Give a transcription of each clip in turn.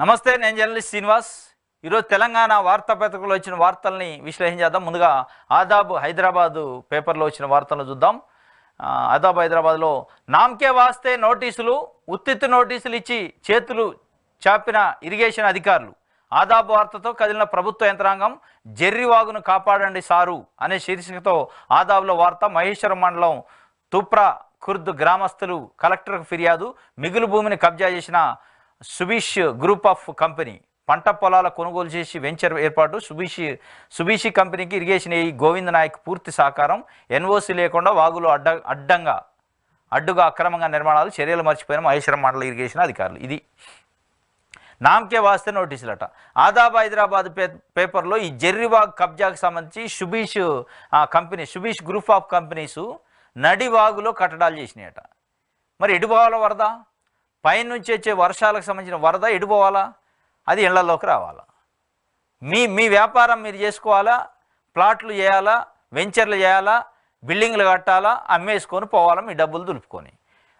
నమస్తే, నేను జర్నలిస్ట్ శ్రీనివాస్. ఈరోజు తెలంగాణ వార్తాపత్రికలో వచ్చిన వార్తల్ని విశ్లేషించేద్దాం. ముందుగా ఆదాబ్ హైదరాబాదు పేపర్లో వచ్చిన వార్తలను చూద్దాం. ఆదాబ్ హైదరాబాద్లో నామకే వాస్తే నోటీసులు, ఉత్తిత్తు నోటీసులు ఇచ్చి చేతులు చాపిన ఇరిగేషన్ అధికారులు. ఆదాబ్ వార్తతో కదిలిన ప్రభుత్వ యంత్రాంగం, జెర్రివాగును కాపాడండి సారు అనే శీర్షికతో ఆదాబ్లో వార్త. మహేశ్వరం మండలం తుప్రా ఖుర్ద్ గ్రామస్తులు కలెక్టర్కు ఫిర్యాదు. మిగులు భూమిని కబ్జా చేసిన సుబీష్ గ్రూప్ ఆఫ్ కంపెనీ పంట పొలాల కొనుగోలు చేసి వెంచర్ ఏర్పాటు. సుబీషి కంపెనీకి ఇరిగేషన్ ఏఈ గోవింద్ నాయక్ పూర్తి సహకారం. ఎన్ఓసి లేకుండా వాగులో అడ్డుగా అక్రమంగా నిర్మాణాలు, చర్యలు మర్చిపోయిన మహేశ్వరం మండల ఇరిగేషన్ అధికారులు. ఇది నామకే వాస్తే నోటీసులట. ఆదాబ్ హైదరాబాద్ పేపర్లో ఈ జెర్రివాగ్ కబ్జాకు సంబంధించి సుబీష్ గ్రూప్ ఆఫ్ కంపెనీసు నడివాగులో కట్టడాలు చేసినాయట. మరి ఎడిపోవాలా వరద? పైనుంచి వచ్చే వర్షాలకు సంబంధించిన వరద ఎడిపోవాలా? అది ఇళ్లలోకి రావాలా? మీ వ్యాపారం మీరు చేసుకోవాలా, ప్లాట్లు చేయాలా, వెంచర్లు చేయాలా, బిల్డింగ్లు కట్టాలా, అమ్మేసుకొని పోవాలా మీ డబ్బులు దులుపుకొని.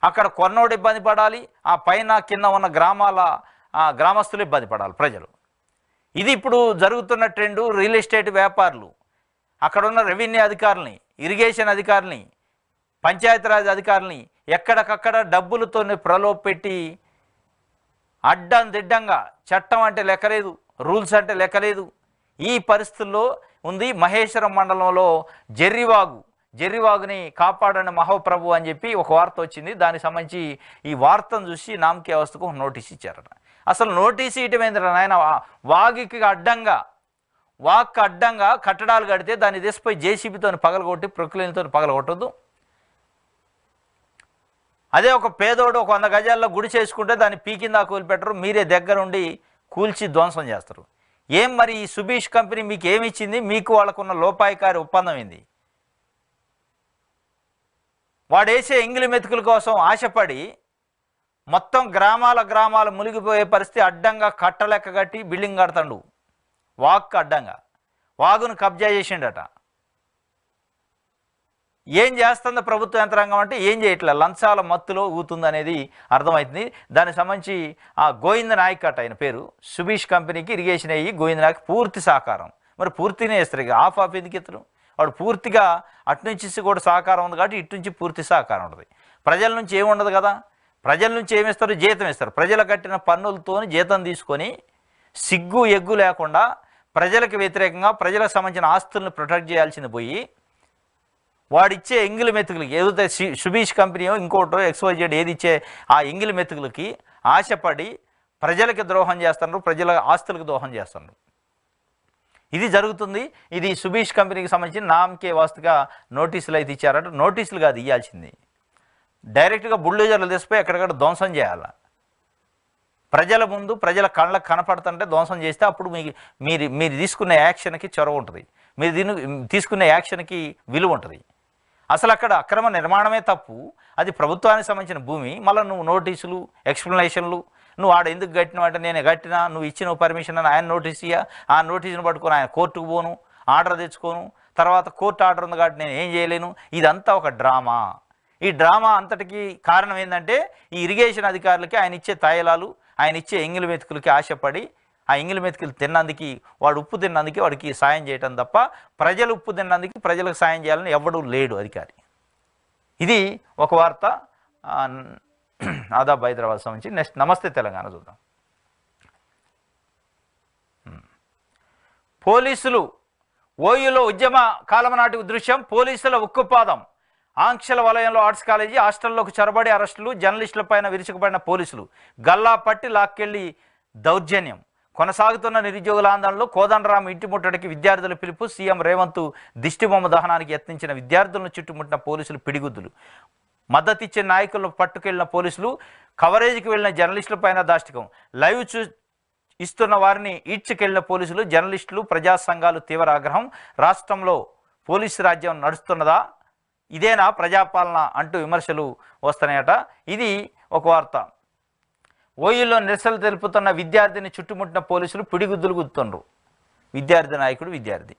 అక్కడ కొన్నోడు ఇబ్బంది పడాలి, ఆ పైన కింద ఉన్న గ్రామస్తులు ఇబ్బంది పడాలి, ప్రజలు. ఇది ఇప్పుడు జరుగుతున్న ట్రెండు. రియల్ ఎస్టేట్ వ్యాపారులు, అక్కడ ఉన్న రెవెన్యూ అధికారులని, ఇరిగేషన్ అధికారులని, పంచాయతీరాజ్ అధికారులని ఎక్కడికక్కడ డబ్బులతో ప్రలోభపెట్టి అడ్డందిడ్డంగా, చట్టం అంటే లెక్కలేదు, రూల్స్ అంటే లెక్కలేదు, ఈ పరిస్థితుల్లో ఉంది. మహేశ్వరం మండలంలో జెర్రివాగుని కాపాడని మహాప్రభు అని చెప్పి ఒక వార్త వచ్చింది. దానికి సంబంధించి ఈ వార్తను చూసి నామకే వ్యవస్థకు ఒక నోటీస్ ఇచ్చారట. అసలు నోటీసు ఇవ్వటం ఏంటంటే, ఆయన వాగుకి అడ్డంగా కట్టడాలు కడితే దాన్ని తీసిపోయి జేసీబీతో పగలగొట్టి, ప్రొక్లైన్తో పగలగొట్టద్దు. అదే ఒక పేదోడు ఒక 100 గజాల్లో గుడి చేసుకుంటే దాన్ని పీకిందా కూలిపెట్టరు, మీరే దగ్గరుండి కూల్చి ధ్వంసం చేస్తారు. ఏం మరి ఈ సుబీష్ కంపెనీ మీకు ఏమి ఇచ్చింది? మీకు వాళ్ళకున్న లోపాయికారి ఒప్పందం ఏంది? వాడేసే ఎంగిలి మెతుకుల కోసం ఆశపడి మొత్తం గ్రామాలు మునిగిపోయే పరిస్థితి. అడ్డంగా కట్టలెక్క కట్టి బిల్డింగ్ కడతాడు, వాగుకు అడ్డంగా వాగును కబ్జా చేసిండట. ఏం చేస్తుంది ప్రభుత్వ యంత్రాంగం అంటే ఏం చేయట్లేదు, లంచాల మత్తులో ఊతుంది అనేది అర్థమవుతుంది. దానికి సంబంధించి ఆ గోవింద్ నాయక్ అట ఆయన పేరు. సుబీష్ కంపెనీకి ఇరిగేషన్ అయ్యి గోవింద్ నాయక్ పూర్తి సహకారం. మరి పూర్తినే ఇస్తారు, ఇక ఆఫ్ ఎందుకు ఇస్తారు? వాడు పూర్తిగా అటు నుంచి కూడా సహకారం ఉంది కాబట్టి ఇటు నుంచి పూర్తి సహకారం ఉంటుంది. ప్రజల నుంచి ఏముండదు కదా. ప్రజల నుంచి ఏమిస్తారు? జీతం ఇస్తారు. ప్రజలు కట్టిన పన్నులతో జీతం తీసుకొని సిగ్గు ఎగ్గు లేకుండా ప్రజలకు వ్యతిరేకంగా ప్రజలకు సంబంధించిన ఆస్తులను ప్రొటెక్ట్ చేయాల్సింది పోయి వాడిచ్చే ఎంగిలి మెతుకులకి, ఏదైతే సుబీష్ కంపెనీయో ఇంకోటో XYZ ఏది ఇచ్చే ఆ ఎంగిలి మెతుకులకి ఆశపడి ప్రజలకి ద్రోహం చేస్తున్నారు, ప్రజల ఆస్తులకు ద్రోహం చేస్తున్నారు. ఇది జరుగుతుంది. ఇది సుబీష్ కంపెనీకి సంబంధించి నామకే వాస్తుగా నోటీసులు అయితే ఇచ్చారట. నోటీసులు కాదు ఇవ్వాల్సింది, డైరెక్ట్గా బుల్డోజర్లు తీసిపోయి ఎక్కడికక్కడ ధ్వంసం చేయాలి. ప్రజల ముందు ప్రజల కళ్ళకు కనపడుతుంటే ధ్వంసం చేస్తే అప్పుడు మీరు తీసుకునే యాక్షన్కి చొరవ ఉంటుంది, మీరు తీసుకునే యాక్షన్కి విలువ ఉంటుంది. అసలు అక్కడ అక్రమ నిర్మాణమే తప్పు, అది ప్రభుత్వానికి సంబంధించిన భూమి. మళ్ళీ నువ్వు నోటీసులు, ఎక్స్ప్లెనేషన్లు, నువ్వు ఆడ ఎందుకు కట్టినావు అంటే నేను కట్టినా, నువ్వు ఇచ్చిన పర్మిషన్ అని ఆయన నోటీస్ ఇయ్యా, ఆ నోటీసును పట్టుకొని ఆయన కోర్టుకు పోను, ఆర్డర్ తెచ్చుకోను, తర్వాత కోర్టు ఆర్డర్ ఉంది కాబట్టి నేను ఏం చేయలేను. ఇదంతా ఒక డ్రామా. ఈ డ్రామా అంతటికి కారణం ఏంటంటే ఈ ఇరిగేషన్ అధికారులకి ఆయన ఇచ్చే తాయిలాలు, ఆయన ఇచ్చే ఎంగిలి మెతుకులకి ఆశపడి ఆ ఎంగిలి మెతుకులు తిన్నందుకు, వాడు ఉప్పు తిన్నందుకు వాడికి సాయం చేయటం తప్ప ప్రజలు ఉప్పు తిన్నందుకు ప్రజలకు సాయం చేయాలని ఎవడూ లేడు అధికారి. ఇది ఒక వార్త ఆదాబ్ హైదరాబాద్ సంబంధించి. నెక్స్ట్ నమస్తే తెలంగాణ చూద్దాం. పోలీసులు ఓయూలో ఉద్యమ కాలం నాటి దృశ్యం. పోలీసుల ఉక్కుపాదం. ఆంక్షల వలయంలో ఆర్ట్స్ కాలేజీ హాస్టల్లోకి చొరబడి అరెస్టులు. జర్నలిస్టులపైన విరుచుకుపడిన పోలీసులు గల్లా పట్టి లాక్కెళ్లి దౌర్జన్యం. కొనసాగుతున్న నిరుద్యోగుల ఆందోళనలో కోదండరాం ఇంటి ముట్టడికి విద్యార్థుల పిలుపు. సీఎం రేవంత్ దిష్టిబొమ్మ దహనానికి యత్నించిన విద్యార్థులను చుట్టుముట్టిన పోలీసులు పిడిగుద్దులు. మద్దతిచ్చే నాయకులను పట్టుకెళ్లిన పోలీసులు. కవరేజీకి వెళ్లిన జర్నలిస్టులపైన దాష్టికం. లైవ్ ఇస్తున్న వారిని ఈడ్చుకెళ్లిన పోలీసులు. జర్నలిస్టులు, ప్రజా సంఘాలు తీవ్ర ఆగ్రహం. రాష్ట్రంలో పోలీసు రాజ్యం నడుస్తున్నదా, ఇదేనా ప్రజాపాలన అంటూ విమర్శలు వస్తున్నాయట. ఇది ఒక వార్త. ఓయూలో నిరసనలు తెలుపుతున్న విద్యార్థిని చుట్టుముట్టిన పోలీసులు పిడిగుద్దులు గుద్దుతుండ్రు. విద్యార్థి విద్యార్థి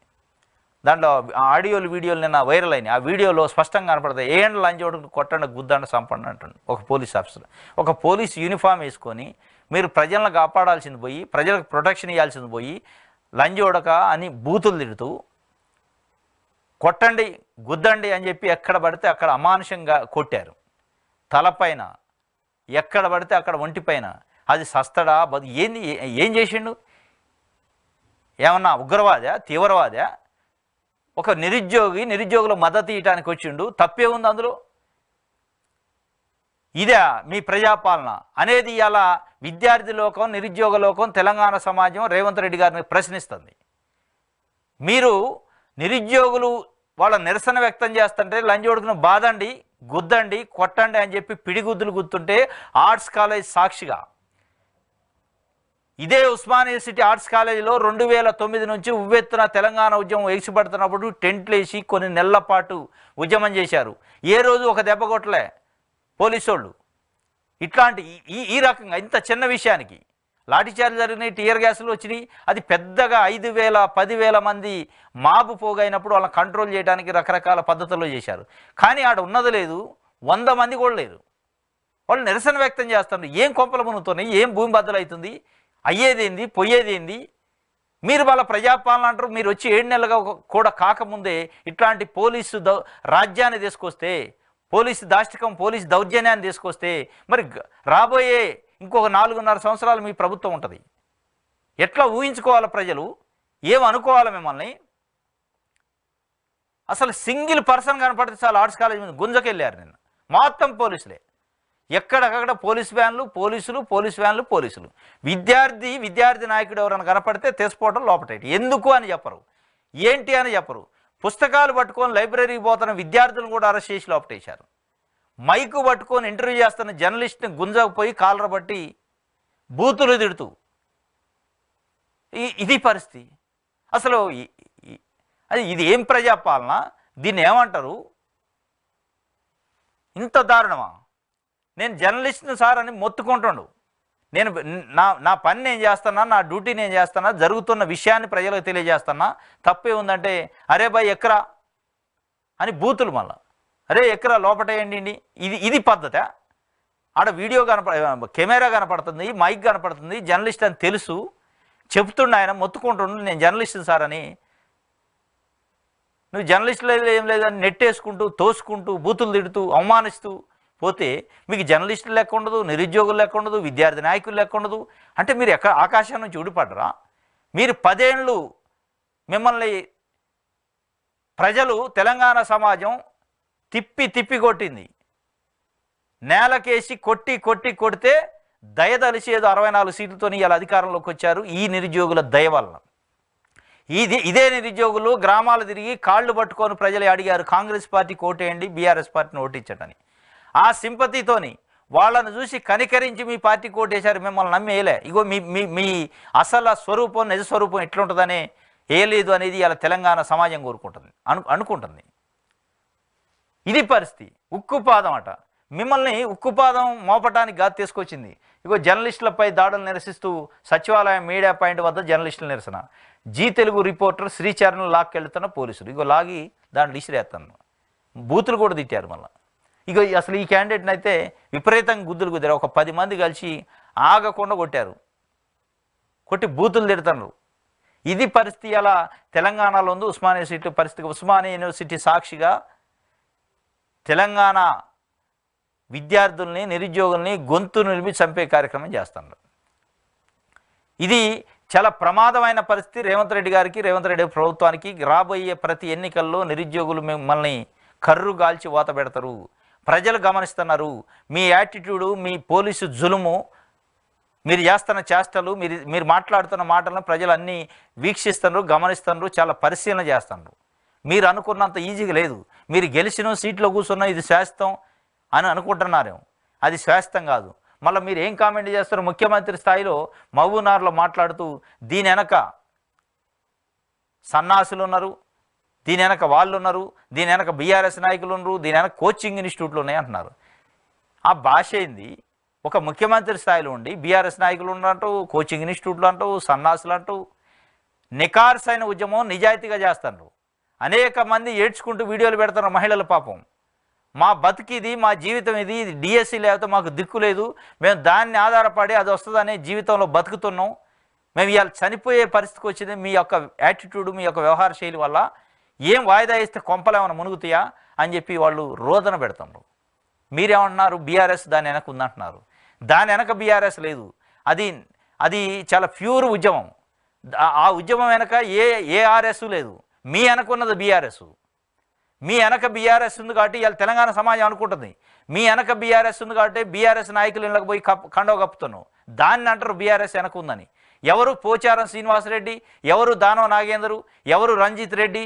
దాంట్లో ఆడియోలు, వీడియోలు నిన్న వైరల్ అయినాయి. ఆ వీడియోలో స్పష్టంగా కనపడతాయి. ఏండ్ల లంచోడు కొట్టండి, గుద్దండి, చంపండి అంటుండు ఒక పోలీస్ ఆఫీసర్. ఒక పోలీస్ యూనిఫామ్ వేసుకొని మీరు ప్రజలను కాపాడాల్సింది పోయి, ప్రజలకు ప్రొటెక్షన్ ఇవ్వాల్సింది పోయి, లంజోడక అని బూతులు తిడుతూ కొట్టండి గుద్దండి అని చెప్పి ఎక్కడ పడితే అక్కడ అమానుషంగా కొట్టారు. తలపైన ఎక్కడ పడితే అక్కడ ఒంటిపైన. అది సస్తడా ఏంది, ఏం చేసిండు? ఏమన్నా ఉగ్రవాదా, తీవ్రవాదా? ఒక నిరుద్యోగుల మద్దతు ఇవ్వడానికి వచ్చిండు, తప్పే ఉంది అందులో? ఇదే మీ ప్రజాపాలన అనేది ఇలా విద్యార్థి లోకం, నిరుద్యోగ లోకం, తెలంగాణ సమాజం రేవంత్ రెడ్డి గారిని ప్రశ్నిస్తుంది. మీరు నిరుద్యోగులు వాళ్ళ నిరసన వ్యక్తం చేస్తుంటే లంజోడుకును బాదండి, గుద్దండి, కొట్టండి అని చెప్పి పిడిగుద్దులు గుర్తుంటే ఆర్ట్స్ కాలేజ్ సాక్షిగా, ఇదే ఉస్మానియా యూనివర్సిటీ ఆర్ట్స్ కాలేజీలో 2009 నుంచి ఉవ్వెత్తున తెలంగాణ ఉద్యమం ఎగిసిపడుతున్నప్పుడు టెంట్లు వేసి కొన్ని నెలల పాటు ఉద్యమం చేశారు. ఏ రోజు ఒక దెబ్బ కొట్టలే పోలీసు వాళ్ళు. ఇట్లాంటి ఈ రకంగా ఇంత చిన్న విషయానికి లాఠీచార్జ్ జరిగినాయి, టీయర్ గ్యాసులు వచ్చినాయి. అది పెద్దగా 5,000 10,000 మంది మాబు పోగైనప్పుడు వాళ్ళని కంట్రోల్ చేయడానికి రకరకాల పద్ధతుల్లో చేశారు. కానీ ఆడ ఉన్నది లేదు, 100 మంది కూడా లేరు. వాళ్ళు నిరసన వ్యక్తం చేస్తున్నారు. ఏం కొంపల మునుగుతున్నాయి, ఏం భూమి బద్దలవుతుంది, అయ్యేదేంది, పోయేదేంది? మీరు వాళ్ళ ప్రజాపాలన అంటారు. మీరు వచ్చి 7 నెలలుగా కూడా కాకముందే ఇట్లాంటి పోలీసు రాజ్యాన్ని తీసుకొస్తే, పోలీసు దాష్టికం, పోలీసు దౌర్జన్యాన్ని తీసుకొస్తే మరి రాబోయే ఇంకొక 4.5 సంవత్సరాలు మీ ప్రభుత్వం ఉంటుంది. ఎట్లా ఊహించుకోవాలి ప్రజలు? ఏమనుకోవాలి మిమ్మల్ని? అసలు సింగిల్ పర్సన్ కనపడితే చాలా ఆర్ట్స్ కాలేజ్ మీద గుంజకెళ్ళారు నిన్న. మొత్తం పోలీసులే, ఎక్కడక్కడ పోలీస్ వ్యాన్లు, పోలీసులు. విద్యార్థి నాయకుడు ఎవరైనా కనపడితే తెసిపోవడం లోపటేటి. ఎందుకు అని చెప్పరు, ఏంటి అని చెప్పరు. పుస్తకాలు పట్టుకొని లైబ్రరీకి పోతున్న విద్యార్థులను కూడా అరెస్ట్ చేసి లోపటేశారు. మైకు పట్టుకొని ఇంటర్వ్యూ చేస్తున్న జర్నలిస్ట్ని గుంజకపోయి కాలర బట్టి బూతులు తిడుతూ. ఇది పరిస్థితి. అసలు ఇది ఏం ప్రజాపాలన? దీన్ని ఏమంటారు? ఇంత దారుణమా? నేను జర్నలిస్ట్ని సార్ అని మొత్తుకుంటుండు. నేను నా పని నేను చేస్తున్నా, నా డ్యూటీ నేను చేస్తున్నా, జరుగుతున్న విషయాన్ని ప్రజలకు తెలియజేస్తున్నా. తప్పే ఉందంటే అరే బాయ్ ఎక్కరా అని బూతులు. మళ్ళా అరే ఎక్కరా లోపటేయండి. ఇది పద్ధత? ఆడ వీడియో కెమెరా కనపడుతుంది, మైక్ కనపడుతుంది, జర్నలిస్ట్ అని తెలుసు, చెప్తుండు ఆయన, మొత్తుకుంటుండు నేను జర్నలిస్ట్ సార్ అని. నువ్వు జర్నలిస్ట్ లేదు ఏం లేదని నెట్టేసుకుంటూ, తోసుకుంటూ, బూతులు తిడుతూ, అవమానిస్తూ పోతే మీకు జర్నలిస్టులు లెక్క ఉండదు, నిరుద్యోగులు లెక్క ఉండదు, విద్యార్థి నాయకులు లెక్క ఉండదు. అంటే మీరు ఎక్కడ ఆకాశం నుంచి ఊడిపడరా? మీరు 10 ఏళ్ళు మిమ్మల్ని ప్రజలు, తెలంగాణ సమాజం తిప్పి కొట్టింది. నేలకేసి కొడితే దయదలిసి ఏదో 64 సీట్లతో ఇలా అధికారంలోకి వచ్చారు. ఈ నిరుద్యోగుల దయ వలన. ఇదే నిరుద్యోగులు గ్రామాలు తిరిగి కాళ్ళు పట్టుకొని ప్రజలు అడిగారు కాంగ్రెస్ పార్టీకి ఓటేయండి, బీఆర్ఎస్ పార్టీని ఓటించటని. ఆ సింపతితోని వాళ్ళను చూసి కనికరించి మీ పార్టీకి ఓటేశారు. మిమ్మల్ని నమ్మేయలే. ఇగో మీ అసలు స్వరూపం, నిజ స్వరూపం ఎట్లుంటుందనే ఏలేదు అనేది ఇలా తెలంగాణ సమాజం కోరుకుంటుంది, అనుకుంటుంది. ఇది పరిస్థితి. ఉక్కుపాదం అట. మిమ్మల్ని ఉక్కుపాదం మోపటానికి గాది తీసుకొచ్చింది. ఇగో జర్నలిస్టులపై దాడులు నిరసిస్తూ సచివాలయం మీడియా పాయింట్ వద్ద జర్నలిస్టుల నిరసన. జీ తెలుగు రిపోర్టర్ శ్రీచరణ్ లాక్కెళ్తున్న పోలీసులు. ఇగో లాగి దాంట్లో ఇసిరేస్తాను. బూతులు కూడా తిట్టారు మళ్ళీ. ఇక అసలు ఈ క్యాండిడేట్ని అయితే విపరీతంగా గుద్దులు కుదిరారు. ఒక 10 మంది కలిసి ఆగకుండా కొట్టారు, కొట్టి బూతులు తిడుతున్నారు. ఇది పరిస్థితి అలా తెలంగాణలో ఉంది. ఉస్మానియా యూనివర్సిటీ పరిస్థితి. ఉస్మానియా యూనివర్సిటీ సాక్షిగా తెలంగాణ విద్యార్థుల్ని, నిరుద్యోగుల్ని గొంతు నిలిపి చంపే కార్యక్రమం చేస్తున్నారు. ఇది చాలా ప్రమాదమైన పరిస్థితి. రేవంత్ రెడ్డి గారికి, రేవంత్ రెడ్డి ప్రభుత్వానికి రాబోయే ప్రతి ఎన్నికల్లో నిరుద్యోగులు మిమ్మల్ని కర్రు గాల్చి వాత పెడతారు. ప్రజలు గమనిస్తున్నారు. మీ యాటిట్యూడు, మీ పోలీసు జులుము, మీరు చేస్తున్న చేష్టలు, మీరు మాట్లాడుతున్న మాటలను ప్రజలు అన్నీ వీక్షిస్తున్నారు, గమనిస్తున్నారు, చాలా పరిశీలన చేస్తున్నారు. మీరు అనుకున్నంత ఈజీగా లేదు. మీరు గెలిచిన సీట్లో కూర్చున్న ఇది శాశ్వతం అని అనుకుంటున్నారేమో. అది శాశ్వతం కాదు. మళ్ళీ మీరు ఏం కామెంట్ చేస్తారు? ముఖ్యమంత్రి స్థాయిలో మహబూబ్నగర్లో మాట్లాడుతూ దీని వెనక సన్నాసులు ఉన్నారు, దీని వెనక వాళ్ళు ఉన్నారు, దీని వెనక బీఆర్ఎస్ నాయకులు ఉన్నారు, దీని వెనక కోచింగ్ ఇన్స్టిట్యూట్లు ఉన్నాయి అంటున్నారు. ఆ భాష ఏంది? ఒక ముఖ్యమంత్రి స్థాయిలో ఉండి బీఆర్ఎస్ నాయకులు ఉన్నట్టు, కోచింగ్ ఇన్స్టిట్యూట్లు అంటూ, సన్నాసులు అంటూ, నికార్సైన ఉద్యమం నిజాయితీగా చేస్తున్నారు. అనేక మంది ఏడ్చుకుంటూ వీడియోలు పెడుతున్నారు మహిళల పాపం. మా బతికిది, మా జీవితం ఇది, ఇది డిఎస్సి లేకపోతే మాకు దిక్కు లేదు, మేము దాన్ని ఆధారపడి అది వస్తుందనే జీవితంలో బతుకుతున్నాం, మేము ఇవాళ చనిపోయే పరిస్థితికి వచ్చింది మీ యొక్క యాటిట్యూడ్, మీ యొక్క వ్యవహార శైలి వల్ల, ఏం వాయిదా ఇస్తే కొంపలేమన్నా మునుగుతాయా అని చెప్పి వాళ్ళు రోదన పెడతారు. మీరేమంటున్నారు? బీఆర్ఎస్ దాని వెనక ఉందంటున్నారు. దాని వెనక బీఆర్ఎస్ లేదు. అది అది చాలా ప్యూర్ ఉద్యమం. ఆ ఉద్యమం వెనక ఏఆర్ఎస్ లేదు. మీ వెనక ఉన్నది బీఆర్ఎస్. మీ వెనక బీఆర్ఎస్ ఉంది కాబట్టి ఇవాళ తెలంగాణ సమాజం అనుకుంటుంది మీ వెనక బీఆర్ఎస్ ఉంది కాబట్టి బీఆర్ఎస్ నాయకులు ఇళ్ళకి పోయి కండవ కప్పుతున్నావు. దాన్ని అంటారు బీఆర్ఎస్ వెనక ఉందని. ఎవరు? పోచారం శ్రీనివాసరెడ్డి, ఎవరు దానవ నాగేందరు, ఎవరు రంజిత్ రెడ్డి,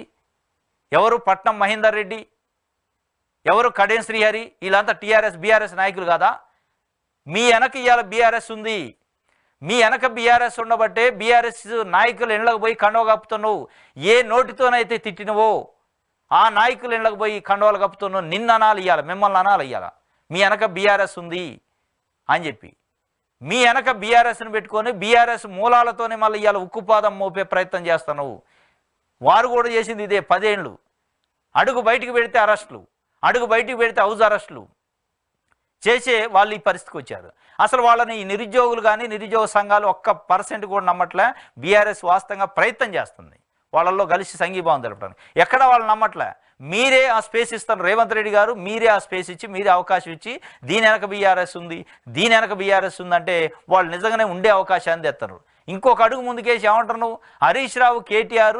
ఎవరు పట్నం మహేందర్ రెడ్డి, ఎవరు కడెం శ్రీహరి, వీళ్ళంతా టీఆర్ఎస్ బీఆర్ఎస్ నాయకులు కాదా? మీ వెనక ఇవాళ బీఆర్ఎస్ ఉంది. మీ వెనక బీఆర్ఎస్ ఉండబట్టే బీఆర్ఎస్ నాయకులు ఇళ్ళకి పోయి కండవ కప్పుతున్నావు. ఏ నోటితోనైతే తిట్టినవో ఆ నాయకులు ఇళ్ళకి పోయి కండవలు కప్పుతున్నావు. నిన్న అనాలి, ఇవ్వాలి మిమ్మల్ని అనాలి. ఇవ్వాల మీ వెనక బీఆర్ఎస్ ఉంది అని చెప్పి మీ వెనక బీఆర్ఎస్ని పెట్టుకొని బీఆర్ఎస్ మూలాలతోనే మళ్ళీ ఇవాళ ఉక్కుపాదం మోపే ప్రయత్నం చేస్తున్నావు. వారు కూడా చేసింది ఇదే. 10 ఏళ్ళు అడుగు బయటికి పెడితే అరెస్టులు, అడుగు బయటికి పెడితే హౌస్ అరెస్టులు చేసే వాళ్ళు ఈ పరిస్థితికి వచ్చారు. అసలు వాళ్ళని ఈ నిరుద్యోగులు కానీ నిరుద్యోగ సంఘాలు 1% కూడా నమ్మట్లే. బీఆర్ఎస్ వాస్తవంగా ప్రయత్నం చేస్తుంది వాళ్ళల్లో కలిసి సంఘీభావం తెలపడానికి. ఎక్కడ వాళ్ళు నమ్మట్లే. మీరే ఆ స్పేస్ ఇస్తారు. రేవంత్ రెడ్డి గారు మీరే ఆ స్పేస్ ఇచ్చి, మీరే అవకాశం ఇచ్చి, దీని వెనక బీఆర్ఎస్ ఉంది, దీని వెనక బీఆర్ఎస్ ఉందంటే వాళ్ళు నిజంగానే ఉండే అవకాశాన్ని తెస్తారు. ఇంకొక అడుగు ముందుకేసి ఏమంటారు నువ్వు? హరీష్ రావు, కేటీఆర్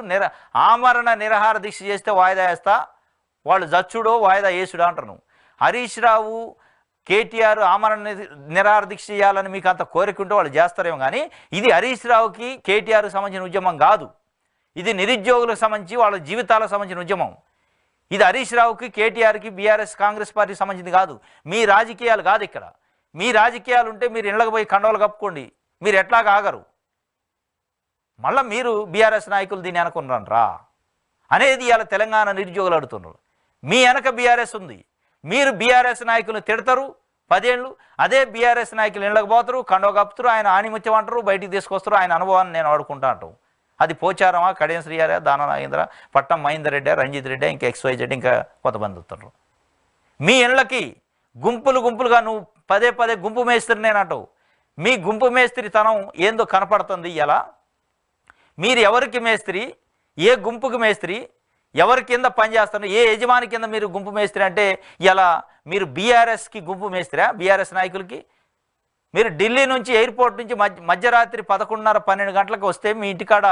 ఆమరణ నిరాహార దీక్ష చేస్తే వాయిదా వేస్తా, వాళ్ళు జచ్చుడో వాయిదా వేసుడో అంటారు నువ్వు. హరీష్ రావు, కేటీఆర్ ఆమరణ నిరాహార దీక్ష చేయాలని మీకు అంత కోరిక ఉంటే వాళ్ళు చేస్తారేమో, కానీ ఇది హరీష్ రావుకి కేటీఆర్కి సంబంధించిన ఉద్యమం కాదు. ఇది నిరుద్యోగులకు సంబంధించి వాళ్ళ జీవితాలకు సంబంధించిన ఉద్యమం. ఇది హరీష్ రావుకి, కేటీఆర్కి, బీఆర్ఎస్ కాంగ్రెస్ పార్టీకి సంబంధించింది కాదు. మీ రాజకీయాలు కాదు ఇక్కడ. మీ రాజకీయాలు ఉంటే మీరు ఇళ్ళకి పోయి కండవలు కప్పుకోండి, మీరు ఎట్లాగా ఆగరు. మళ్ళీ మీరు బీఆర్ఎస్ నాయకులు దీన్ని అనుకున్నారా అనేది ఇవాళ తెలంగాణ నిరుద్యోగులు అడుగుతున్నారు. మీ వెనక బీఆర్ఎస్ ఉంది. మీరు బీఆర్ఎస్ నాయకులను తిడతారు 10 ఏళ్ళు, అదే బీఆర్ఎస్ నాయకులు ఇళ్ళకి పోతారు, కండవ కప్పుతారు, ఆయన ఆణిముత్యం అంటారు, బయటికి తీసుకొస్తారు, ఆయన అనుభవాన్ని నేను వాడుకుంటా అంటాం. అది పోచారమా, కడెం శ్రీహరి, దాన నాగేంద్ర, పట్నం మహేందర్ రెడ్డి, రంజిత్ రెడ్డి, ఇంకా XYZ, ఇంకా కొంతమంది వస్తున్నారు. మీ ఇళ్ళకి గుంపులు గుంపులుగా నువ్వు పదే గుంపు మేస్త్రి నేనంటావు. మీ గుంపు మేస్త్రితనం ఏందో కనపడుతుంది. ఇలా మీరు ఎవరికి మేస్త్రి, ఏ గుంపుకి మేస్త్రి, ఎవరి కింద పనిచేస్తున్నారు, ఏ యజమాని కింద మీరు గుంపు మేస్త్రి అంటే ఇలా మీరు బీఆర్ఎస్కి గుంపు మేస్త్రా? బీఆర్ఎస్ నాయకులకి మీరు ఢిల్లీ నుంచి ఎయిర్పోర్ట్ నుంచి మధ్యరాత్రి 11:30-12 గంటలకు వస్తే మీ ఇంటికాడ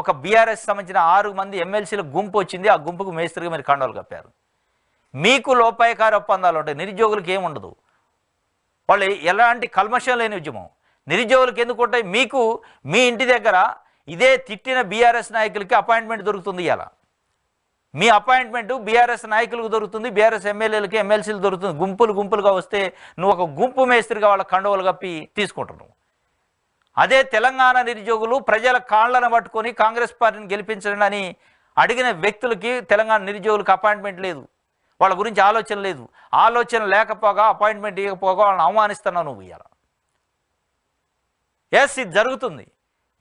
ఒక బీఆర్ఎస్ సంబంధించిన 6 మంది ఎమ్మెల్సీల గుంపు వచ్చింది. ఆ గుంపుకు మేస్త్రిగా మీరు కండవలు కప్పారు. మీకు లోపాయకార ఒప్పందాలు ఉంటాయి, నిరుద్యోగులకు ఏముండదు. వాళ్ళు ఎలాంటి కల్మషం లేని ఉద్యమం. నిరుద్యోగులకు ఎందుకు ఉంటాయి? మీకు మీ ఇంటి దగ్గర ఇదే తిట్టిన బీఆర్ఎస్ నాయకులకి అపాయింట్మెంట్ దొరుకుతుంది. ఇలా మీ అపాయింట్మెంట్ బీఆర్ఎస్ నాయకులకు దొరుకుతుంది, బీఆర్ఎస్ ఎమ్మెల్యేలకి, ఎమ్మెల్సీలు దొరుకుతుంది. గుంపులుగా వస్తే నువ్వు ఒక గుంపు మేస్త్రిగా వాళ్ళ కండవలు కప్పి తీసుకుంటున్నావు. అదే తెలంగాణ నిరుద్యోగులు ప్రజల కాళ్ళను పట్టుకొని కాంగ్రెస్ పార్టీని గెలిపించండి అని అడిగిన వ్యక్తులకి తెలంగాణ నిరుద్యోగులకు అపాయింట్మెంట్ లేదు, వాళ్ళ గురించి ఆలోచన లేదు. ఆలోచన లేకపోగా, అపాయింట్మెంట్ ఇవ్వకపోగా వాళ్ళని అవమానిస్తున్నావు నువ్వు. ఇవాళ ఎస్, ఇది జరుగుతుంది.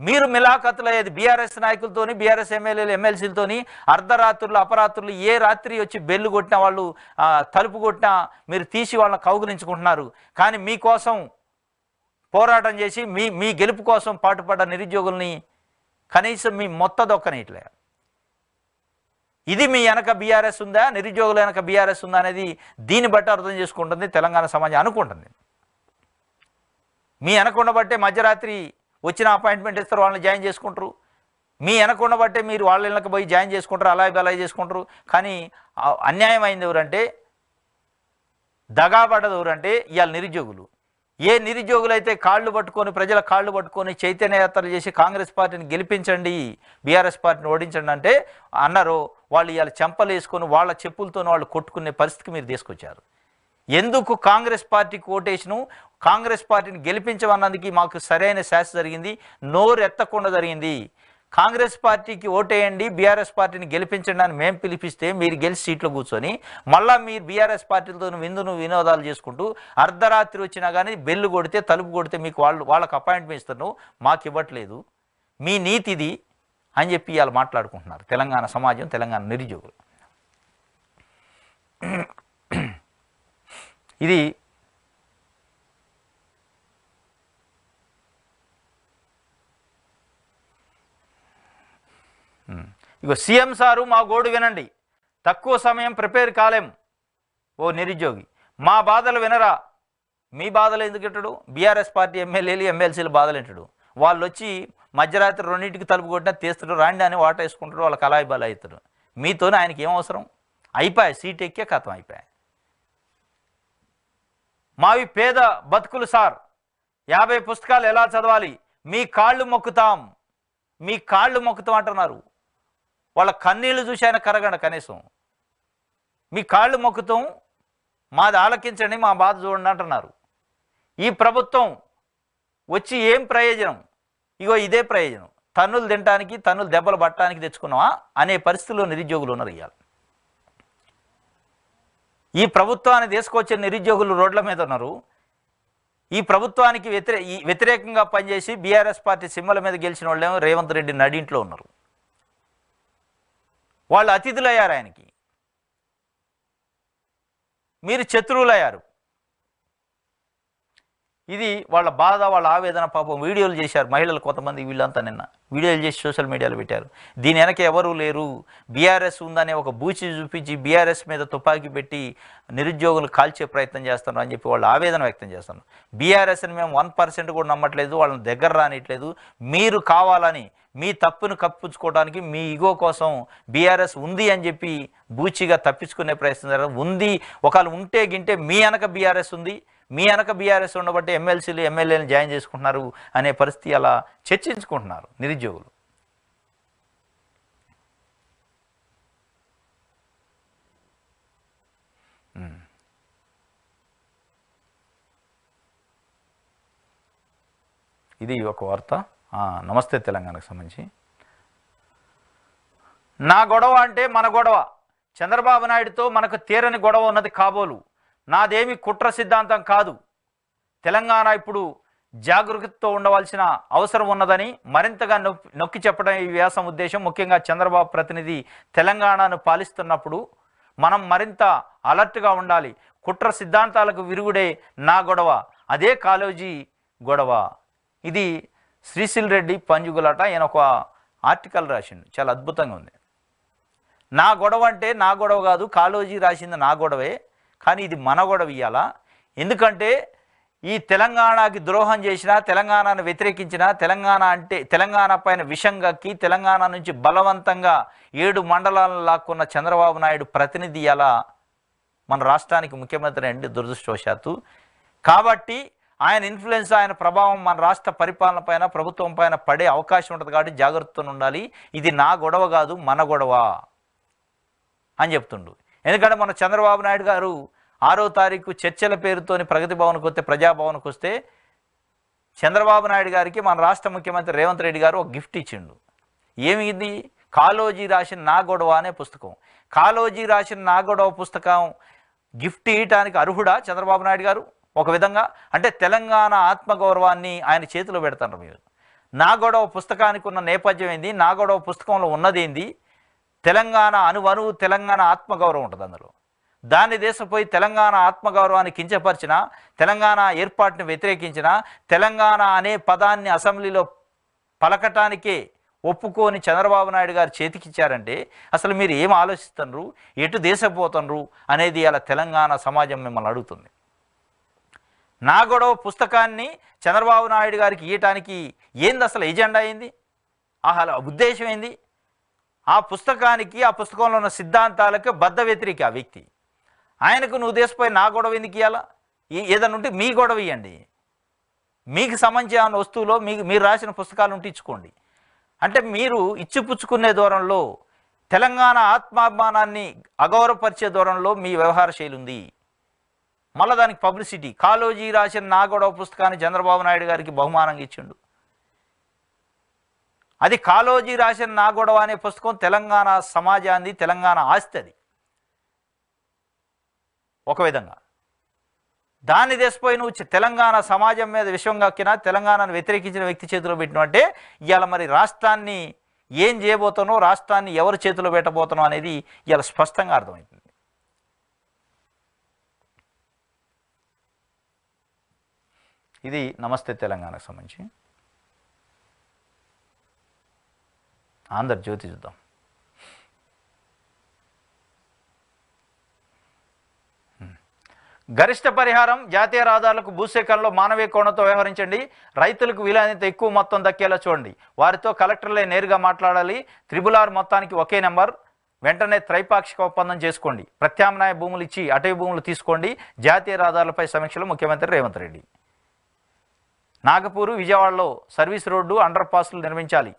మీరు మిలాఖతులు అయ్యేది బీఆర్ఎస్ నాయకులతోని, బీఆర్ఎస్ ఎమ్మెల్యేలు, ఎమ్మెల్సీలతోని. అర్ధరాత్రులు, అపరాత్రులు ఏ రాత్రి వచ్చి బెల్లు కొట్టినా, వాళ్ళు తలుపు కొట్టినా మీరు తీసి వాళ్ళని కౌగులించుకుంటున్నారు. కానీ మీకోసం పోరాటం చేసి మీ గెలుపు కోసం పాటుపడ్డ నిరుద్యోగుల్ని కనీసం మీ దొక్కనిట్లే. ఇది మీ వెనక బీఆర్ఎస్ ఉందా, నిరుద్యోగుల వెనక బీఆర్ఎస్ ఉందా అనేది దీన్ని బట్టి అర్థం చేసుకుంటుంది తెలంగాణ సమాజం అనుకుంటుంది. మీ వెనక ఉండబట్టే మధ్యరాత్రి వచ్చిన అపాయింట్మెంట్ ఇస్తారు, వాళ్ళని జాయిన్ చేసుకుంటారు. మీ వెనక ఉండబట్టే మీరు వాళ్ళ ఇళ్ళకి పోయి జాయిన్ చేసుకుంటారు, అలాగే చేసుకుంటారు. కానీ అన్యాయం అయింది ఎవరంటే, దగాపడ్డది ఎవరంటే ఇవాళ నిరుద్యోగులు. ఏ నిరుద్యోగులు అయితే కాళ్ళు పట్టుకొని, ప్రజల కాళ్ళు పట్టుకొని చైతన్య యాత్రలు చేసి కాంగ్రెస్ పార్టీని గెలిపించండి, బీఆర్ఎస్ పార్టీని ఓడించండి అంటే అన్నారో, వాళ్ళు ఇవాళ చెంపలు వేసుకొని వాళ్ళ చెప్పులతో వాళ్ళు కొట్టుకునే పరిస్థితికి మీరు తీసుకొచ్చారు. ఎందుకు కాంగ్రెస్ పార్టీకి ఓటేసిను, కాంగ్రెస్ పార్టీని గెలిపించమన్నందుకు మాకు సరైన శాస్త్ర జరిగింది, నోరు ఎత్తకుండా జరిగింది. కాంగ్రెస్ పార్టీకి ఓటేయండి, బీఆర్ఎస్ పార్టీని గెలిపించండి అని మేము పిలిపిస్తే మీరు గెలిచి సీట్లో కూర్చొని మళ్ళీ మీరు బీఆర్ఎస్ పార్టీలతో వినోదాలు చేసుకుంటూ అర్ధరాత్రి వచ్చినా కానీ బెల్లు కొడితే, తలుపు కొడితే మీకు వాళ్ళకి అపాయింట్మెంట్ ఇస్తాను, మాకు ఇవ్వట్లేదు, మీ నీతిది అని చెప్పి ఇవాళ మాట్లాడుకుంటున్నారు తెలంగాణ సమాజం, తెలంగాణ నిరుద్యోగులు. ఇది ఇగో సీఎం సారు మా గోడు వినండి, తక్కువ సమయం ప్రిపేర్ కాలేం. ఓ నిరుద్యోగి, మా బాధలు వినరా, మీ బాధలు ఎందుకు ఎట్టడు? బీఆర్ఎస్ పార్టీ ఎమ్మెల్యేలు ఎమ్మెల్సీలు బాధలు ఎంటాడు. వాళ్ళు వచ్చి మధ్యరాత్రి రెండింటికి తలుపు కొట్టినా తీస్తాడు, రాండి అని వాట వేసుకుంటాడు, వాళ్ళ కళాయి బాలు అవుతాడు. మీతోనే ఆయనకి ఏం అవసరం? అయిపోయాయి, సీట్ ఎక్కే కథం అయిపోయాయి. మావి పేద బతుకులు సార్, 50 పుస్తకాలు ఎలా చదవాలి? మీ కాళ్ళు మొక్కుతాం, మీ కాళ్ళు మొక్కుతాం అంటున్నారు. వాళ్ళ కన్నీళ్లు చూసి ఆయన కరగండి కనీసం. మీ కాళ్ళు మొక్కుతాం, మాది ఆలకించండి, మా బాధ చూడండి అంటున్నారు. ఈ ప్రభుత్వం వచ్చి ఏం ప్రయోజనం? ఇగో ఇదే ప్రయోజనం, తన్నులు తినడానికి, తన్నులు దెబ్బలు పట్టడానికి తెచ్చుకున్నావా అనే పరిస్థితుల్లో నిరుద్యోగులు ఉన్నారు. ఇవాళ ఈ ప్రభుత్వాన్ని తీసుకొచ్చే నిరుద్యోగులు రోడ్ల మీద ఉన్నారు. ఈ ప్రభుత్వానికి వ్యతిరేకంగా పనిచేసి బీఆర్ఎస్ పార్టీ సింబల మీద గెలిచిన వాళ్ళేమో రేవంత్ రెడ్డి నడింట్లో ఉన్నారు. వాళ్ళు అతిథులయ్యారు ఆయనకి, మీరు శత్రువులయ్యారు. ఇది వాళ్ళ బాధ, వాళ్ళ ఆవేదన. పాపం వీడియోలు చేశారు మహిళలు కొంతమంది, వీళ్ళంతా నిన్న వీడియోలు చేసి సోషల్ మీడియాలో పెట్టారు. దీని వెనక ఎవరూ లేరు, బీఆర్ఎస్ ఉందనే ఒక బూచి చూపించి బీఆర్ఎస్ మీద తుపాకీ పెట్టి నిరుద్యోగులు కాల్చే ప్రయత్నం చేస్తున్నారు అని చెప్పి వాళ్ళు ఆవేదన వ్యక్తం చేస్తున్నారు. బీఆర్ఎస్ని మేము 1% కూడా నమ్మట్లేదు, వాళ్ళని దగ్గర రానిట్లేదు. మీరు కావాలని మీ తప్పును కప్పించుకోవడానికి మీ ఈగో కోసం బీఆర్ఎస్ ఉంది అని చెప్పి బూచిగా తప్పించుకునే ప్రయత్నం జరగదు. ఉంది ఒకవేళ ఉంటే గింటే మీ వెనక బీఆర్ఎస్ ఉంది, మీ వెనక బీఆర్ఎస్ ఉండబట్టి ఎమ్మెల్సీలు ఎమ్మెల్యేలను జాయిన్ చేసుకుంటున్నారు అనే పరిస్థితి అలా చర్చించుకుంటున్నారు నిరుద్యోగులు. ఇది ఒక వార్త. నమస్తే తెలంగాణకు సంబంధించి. నా గొడవ అంటే మన గొడవ, చంద్రబాబు నాయుడుతో మనకు తీరని గొడవ ఉన్నది కాబోలు, నాదేమి కుట్ర సిద్ధాంతం కాదు. తెలంగాణ ఇప్పుడు జాగరూకతతో ఉండవలసిన అవసరం ఉన్నదని మరింతగా నొక్కి చెప్పడం ఈ వ్యాసం ఉద్దేశం. ముఖ్యంగా చంద్రబాబు ప్రతినిధి తెలంగాణను పాలిస్తున్నప్పుడు మనం మరింత అలర్ట్గా ఉండాలి. కుట్ర సిద్ధాంతాలకు విరుగుడే నా గొడవ, అదే కాళోజీ గొడవ. ఇది శ్రీశైల్ రెడ్డి పంజుగులాట, ఈయన ఒక ఆర్టికల్ రాసిండు, చాలా అద్భుతంగా ఉంది. నా గొడవ అంటే నా గొడవ కాదు, కాళోజీ రాసింది నా గొడవే, కానీ ఇది మన గొడవ ఇయ్యాల. ఎందుకంటే ఈ తెలంగాణకి ద్రోహం చేసినా, తెలంగాణను వ్యతిరేకించిన, తెలంగాణ పైన విషం గక్కి తెలంగాణ నుంచి బలవంతంగా 7 మండలాలను లాక్కున్న చంద్రబాబు నాయుడు ప్రతినిధి ఇలా మన రాష్ట్రానికి ముఖ్యమంత్రి అండి, దురదృష్టవశాత్తు. కాబట్టి ఆయన ఇన్ఫ్లుయెన్స్, ఆయన ప్రభావం మన రాష్ట్ర పరిపాలన పైన, ప్రభుత్వం పైన పడే అవకాశం ఉంటుంది. కాబట్టి జాగ్రత్తగా ఉండాలి. ఇది నా గొడవ కాదు, మన గొడవ అని చెప్తుండు. ఎందుకంటే మన చంద్రబాబు నాయుడు గారు 6వ తారీఖు చర్చల పేరుతోని ప్రగతి భవన్కి వస్తే, ప్రజాభవన్కి వస్తే చంద్రబాబు నాయుడు గారికి మన రాష్ట్ర ముఖ్యమంత్రి రేవంత్ రెడ్డి గారు ఒక గిఫ్ట్ ఇచ్చిండు. ఏమి ఇది? కాళోజీ రాసిన నా గొడవ అనే పుస్తకం. కాళోజీ రాసిన నా గొడవ పుస్తకం గిఫ్ట్ ఇవ్వటానికి అర్హుడా చంద్రబాబు నాయుడు గారు? ఒక విధంగా అంటే తెలంగాణ ఆత్మగౌరవాన్ని ఆయన చేతిలో పెడతారు మీరు. నా గొడవ పుస్తకానికి ఉన్న నేపథ్యం ఏంది, నా గొడవ పుస్తకంలో ఉన్నది ఏంది? తెలంగాణ అణువణువు తెలంగాణ ఆత్మగౌరవం ఉంటుంది అందులో. దాన్ని దేశపోయి తెలంగాణ ఆత్మగౌరవాన్ని కించపరిచిన, తెలంగాణ ఏర్పాటుని వ్యతిరేకించిన, తెలంగాణ అనే పదాన్ని అసెంబ్లీలో పలకటానికే ఒప్పుకొని చంద్రబాబు నాయుడు గారు చేతికిచ్చారంటే అసలు మీరు ఏం ఆలోచిస్తున్నారు, ఎటు దేశపోతున్నారు అనేది అలా తెలంగాణ సమాజం మిమ్మల్ని అడుగుతుంది. నా గొడవ పుస్తకాన్ని చంద్రబాబు నాయుడు గారికి ఇవ్వటానికి ఏంది అసలు ఎజెండా ఏంది, అసలు ఉద్దేశం ఏంది? ఆ పుస్తకానికి, ఆ పుస్తకంలో ఉన్న సిద్ధాంతాలకు బద్ధ వ్యతిరేకి ఆ వ్యక్తి. ఆయనకు నువ్వు దేశపోయి నా గొడవ ఎందుకు ఇవ్వాలా? ఏదైనా ఉంటే మీ గొడవ ఇవ్వండి, మీకు సంబంధించిన వస్తువులో మీరు రాసిన పుస్తకాలు ఉంటే ఇచ్చుకోండి. అంటే మీరు ఇచ్చిపుచ్చుకునే దూరంలో, తెలంగాణ ఆత్మాభిమానాన్ని అగౌరవపరిచే దూరంలో మీ వ్యవహార శైలి ఉంది. మళ్ళీ దానికి పబ్లిసిటీ. కాళోజీ రాసిన నా గొడవ పుస్తకాన్ని చంద్రబాబు నాయుడు గారికి బహుమానంగా ఇచ్చిండు. అది కాళోజీ రాసిన నా గొడవ అనే పుస్తకం తెలంగాణ సమాజాన్ని, తెలంగాణ ఆస్తి. అది ఒక విధంగా. దాన్ని దేశపోయి నువ్వు తెలంగాణ సమాజం మీద విషయం కక్కినా, తెలంగాణను వ్యతిరేకించిన వ్యక్తి చేతిలో పెట్టినట్టే ఇవాళ మరి రాష్ట్రాన్ని ఏం చేయబోతానో, రాష్ట్రాన్ని ఎవరి చేతిలో పెట్టబోతానో అనేది ఇవాళ స్పష్టంగా అర్థమవుతుంది. ఇది నమస్తే తెలంగాణకు సంబంధించి. ఆంధ్రజ్యోతి చూద్దాం. గరిష్ట పరిహారం జాతీయ రహదారులకు భూసేకరణలో మానవీయ కోణంతో వ్యవహరించండి. రైతులకు వీలైనంత ఎక్కువ మొత్తం దక్కేలా చూడండి. వారితో కలెక్టర్లే నేరుగా మాట్లాడాలి. RRR మొత్తానికి ఒకే నెంబర్. వెంటనే త్రైపాక్షిక ఒప్పందం చేసుకోండి. ప్రత్యామ్నాయ భూములు ఇచ్చి అటవీ భూములు తీసుకోండి. జాతీయ రహదారులపై సమీక్షలో ముఖ్యమంత్రి రేవంత్ రెడ్డి. నాగపూర్ విజయవాడలో సర్వీస్ రోడ్డు అండర్ పాస్లు నిర్మించాలి.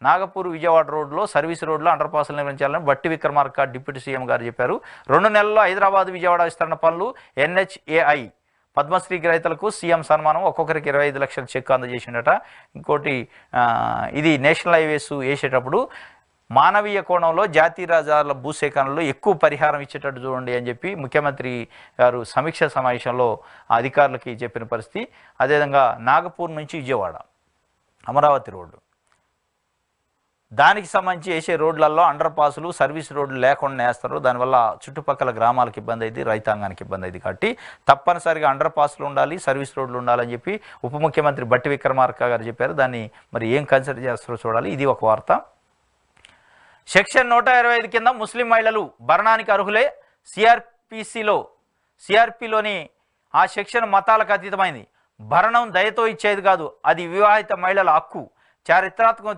నాగపూర్ విజయవాడ రోడ్లో సర్వీస్ రోడ్లో అండర్ పాస్లు నిర్మించాలని బట్టి విక్రమార్క డిప్యూటీ సీఎం గారు చెప్పారు. 2 నెలల్లో హైదరాబాద్ విజయవాడ విస్తరణ పనులు. NHAI పద్మశ్రీ రైతులకు సీఎం సన్మానం. ఒక్కొక్కరికి 25 లక్షల చెక్ అందజేసిండట. ఇంకోటి ఇది నేషనల్ హైవేస్ వేసేటప్పుడు మానవీయ కోణంలో జాతీయ రహదారుల భూసేకరణలో ఎక్కువ పరిహారం ఇచ్చేటట్టు చూడండి అని చెప్పి ముఖ్యమంత్రి గారు సమీక్ష సమావేశంలో అధికారులకి చెప్పిన పరిస్థితి. అదేవిధంగా నాగపూర్ నుంచి విజయవాడ అమరావతి రోడ్డు, దానికి సంబంధించి వేసే రోడ్లలో అండర్ పాసులు సర్వీస్ రోడ్లు లేకుండా వేస్తారు. దానివల్ల చుట్టుపక్కల గ్రామాలకు ఇబ్బంది అయింది, రైతాంగానికి ఇబ్బంది అయింది. కాబట్టి తప్పనిసరిగా అండర్ పాసులు ఉండాలి, సర్వీస్ రోడ్లు ఉండాలని చెప్పి ఉప ముఖ్యమంత్రి బట్టి విక్రమార్క గారు చెప్పారు. దాన్ని మరి ఏం కన్సిడర్ చేస్తారో చూడాలి. ఇది ఒక వార్త. సెక్షన్ 125 కింద ముస్లిం మహిళలు భరణానికి అర్హులే. సిఆర్పిలోని ఆ సెక్షన్ మతాలకు అతీతమైంది. భరణం దయతో ఇచ్చేది కాదు, అది వివాహిత మహిళల హక్కు. చారిత్రాత్మక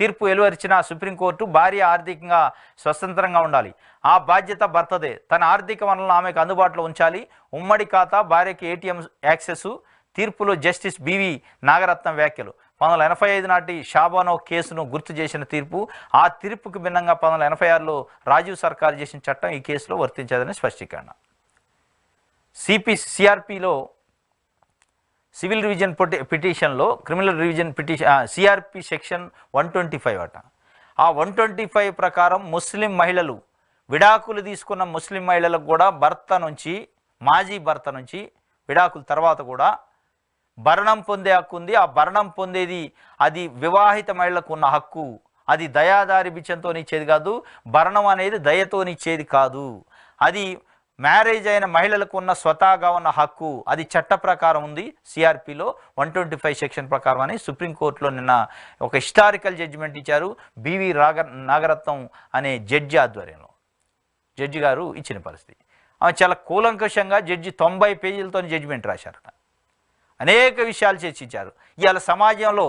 తీర్పు వెలువరించిన సుప్రీంకోర్టు భార్య ఆర్థికంగా స్వతంత్రంగా ఉండాలి. ఆ బాధ్యత భర్తదే. తన ఆర్థిక వనరులను ఆమెకు అందుబాటులో ఉంచాలి. ఉమ్మడి ఖాతా, భార్యకి ATM యాక్సెస్. తీర్పులో జస్టిస్ BV నాగరత్నం వ్యాఖ్యలు. 1985 నాటి షాబానో కేసును గుర్తు చేసిన తీర్పు. ఆ తీర్పుకు భిన్నంగా 1986లో రాజీవ్ సర్కార్ చేసిన చట్టం ఈ కేసులో వర్తించదని స్పష్టీకరణ. CRPలో సివిల్ రివిజన్ పిటిషన్లో criminal revision petition CRP section 125 అట. ఆ 125 ప్రకారం ముస్లిం మహిళలు విడాకులు తీసుకున్న ముస్లిం మహిళలకు కూడా మాజీ భర్త నుంచి విడాకుల తర్వాత కూడా భరణం పొందే హక్కు ఉంది. ఆ భరణం పొందేది అది వివాహిత మహిళలకు ఉన్న హక్కు. అది దయాదారి బిచ్చంతో ఇచ్చేది కాదు. భరణం అనేది దయతోనిచ్చేది కాదు. అది మ్యారేజ్ అయిన మహిళలకు ఉన్న స్వతహాగా ఉన్న హక్కు. అది చట్ట ప్రకారం ఉంది. CRPలో 125 సెక్షన్ ప్రకారం అని సుప్రీంకోర్టులో నిన్న ఒక హిస్టారికల్ జడ్జిమెంట్ ఇచ్చారు. BV నాగరత్నం అనే జడ్జి ఆధ్వర్యంలో. జడ్జి గారు ఇచ్చిన పరిస్థితి. ఆమె చాలా కూలంకషంగా జడ్జి 90 పేజీలతో జడ్జిమెంట్ రాశారట. అనేక విషయాలు చర్చించారు. ఇవాళ సమాజంలో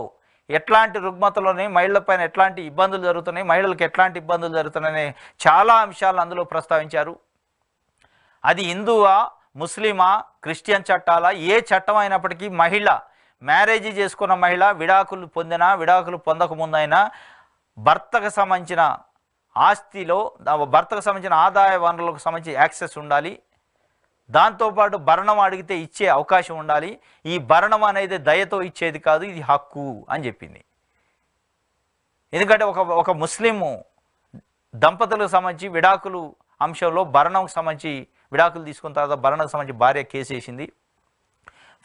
ఎట్లాంటి రుగ్మతలోనే మహిళలపైన ఎట్లాంటి ఇబ్బందులు జరుగుతున్నాయి, మహిళలకు ఎట్లాంటి ఇబ్బందులు జరుగుతున్నాయనే చాలా అంశాలను అందులో ప్రస్తావించారు. అది హిందువా, ముస్లిమా, క్రిస్టియన్ చట్టాలా, ఏ చట్టం అయినప్పటికీ మహిళ మ్యారేజీ చేసుకున్న మహిళ విడాకులు పొందినా విడాకులు పొందకముందైనా భర్తకు సంబంధించిన ఆస్తిలో భర్తకు సంబంధించిన ఆదాయ వనరులకు సంబంధించి యాక్సెస్ ఉండాలి. దాంతోపాటు భరణం అడిగితే ఇచ్చే అవకాశం ఉండాలి. ఈ భరణం అనేది దయతో ఇచ్చేది కాదు, ఇది హక్కు అని చెప్పింది. ఎందుకంటే ఒక ముస్లిము దంపతులకు సంబంధించి విడాకులు అంశంలో భరణంకు సంబంధించి విడాకులు తీసుకున్న తర్వాత భరణకు సంబంధించి భార్య కేసు వేసింది.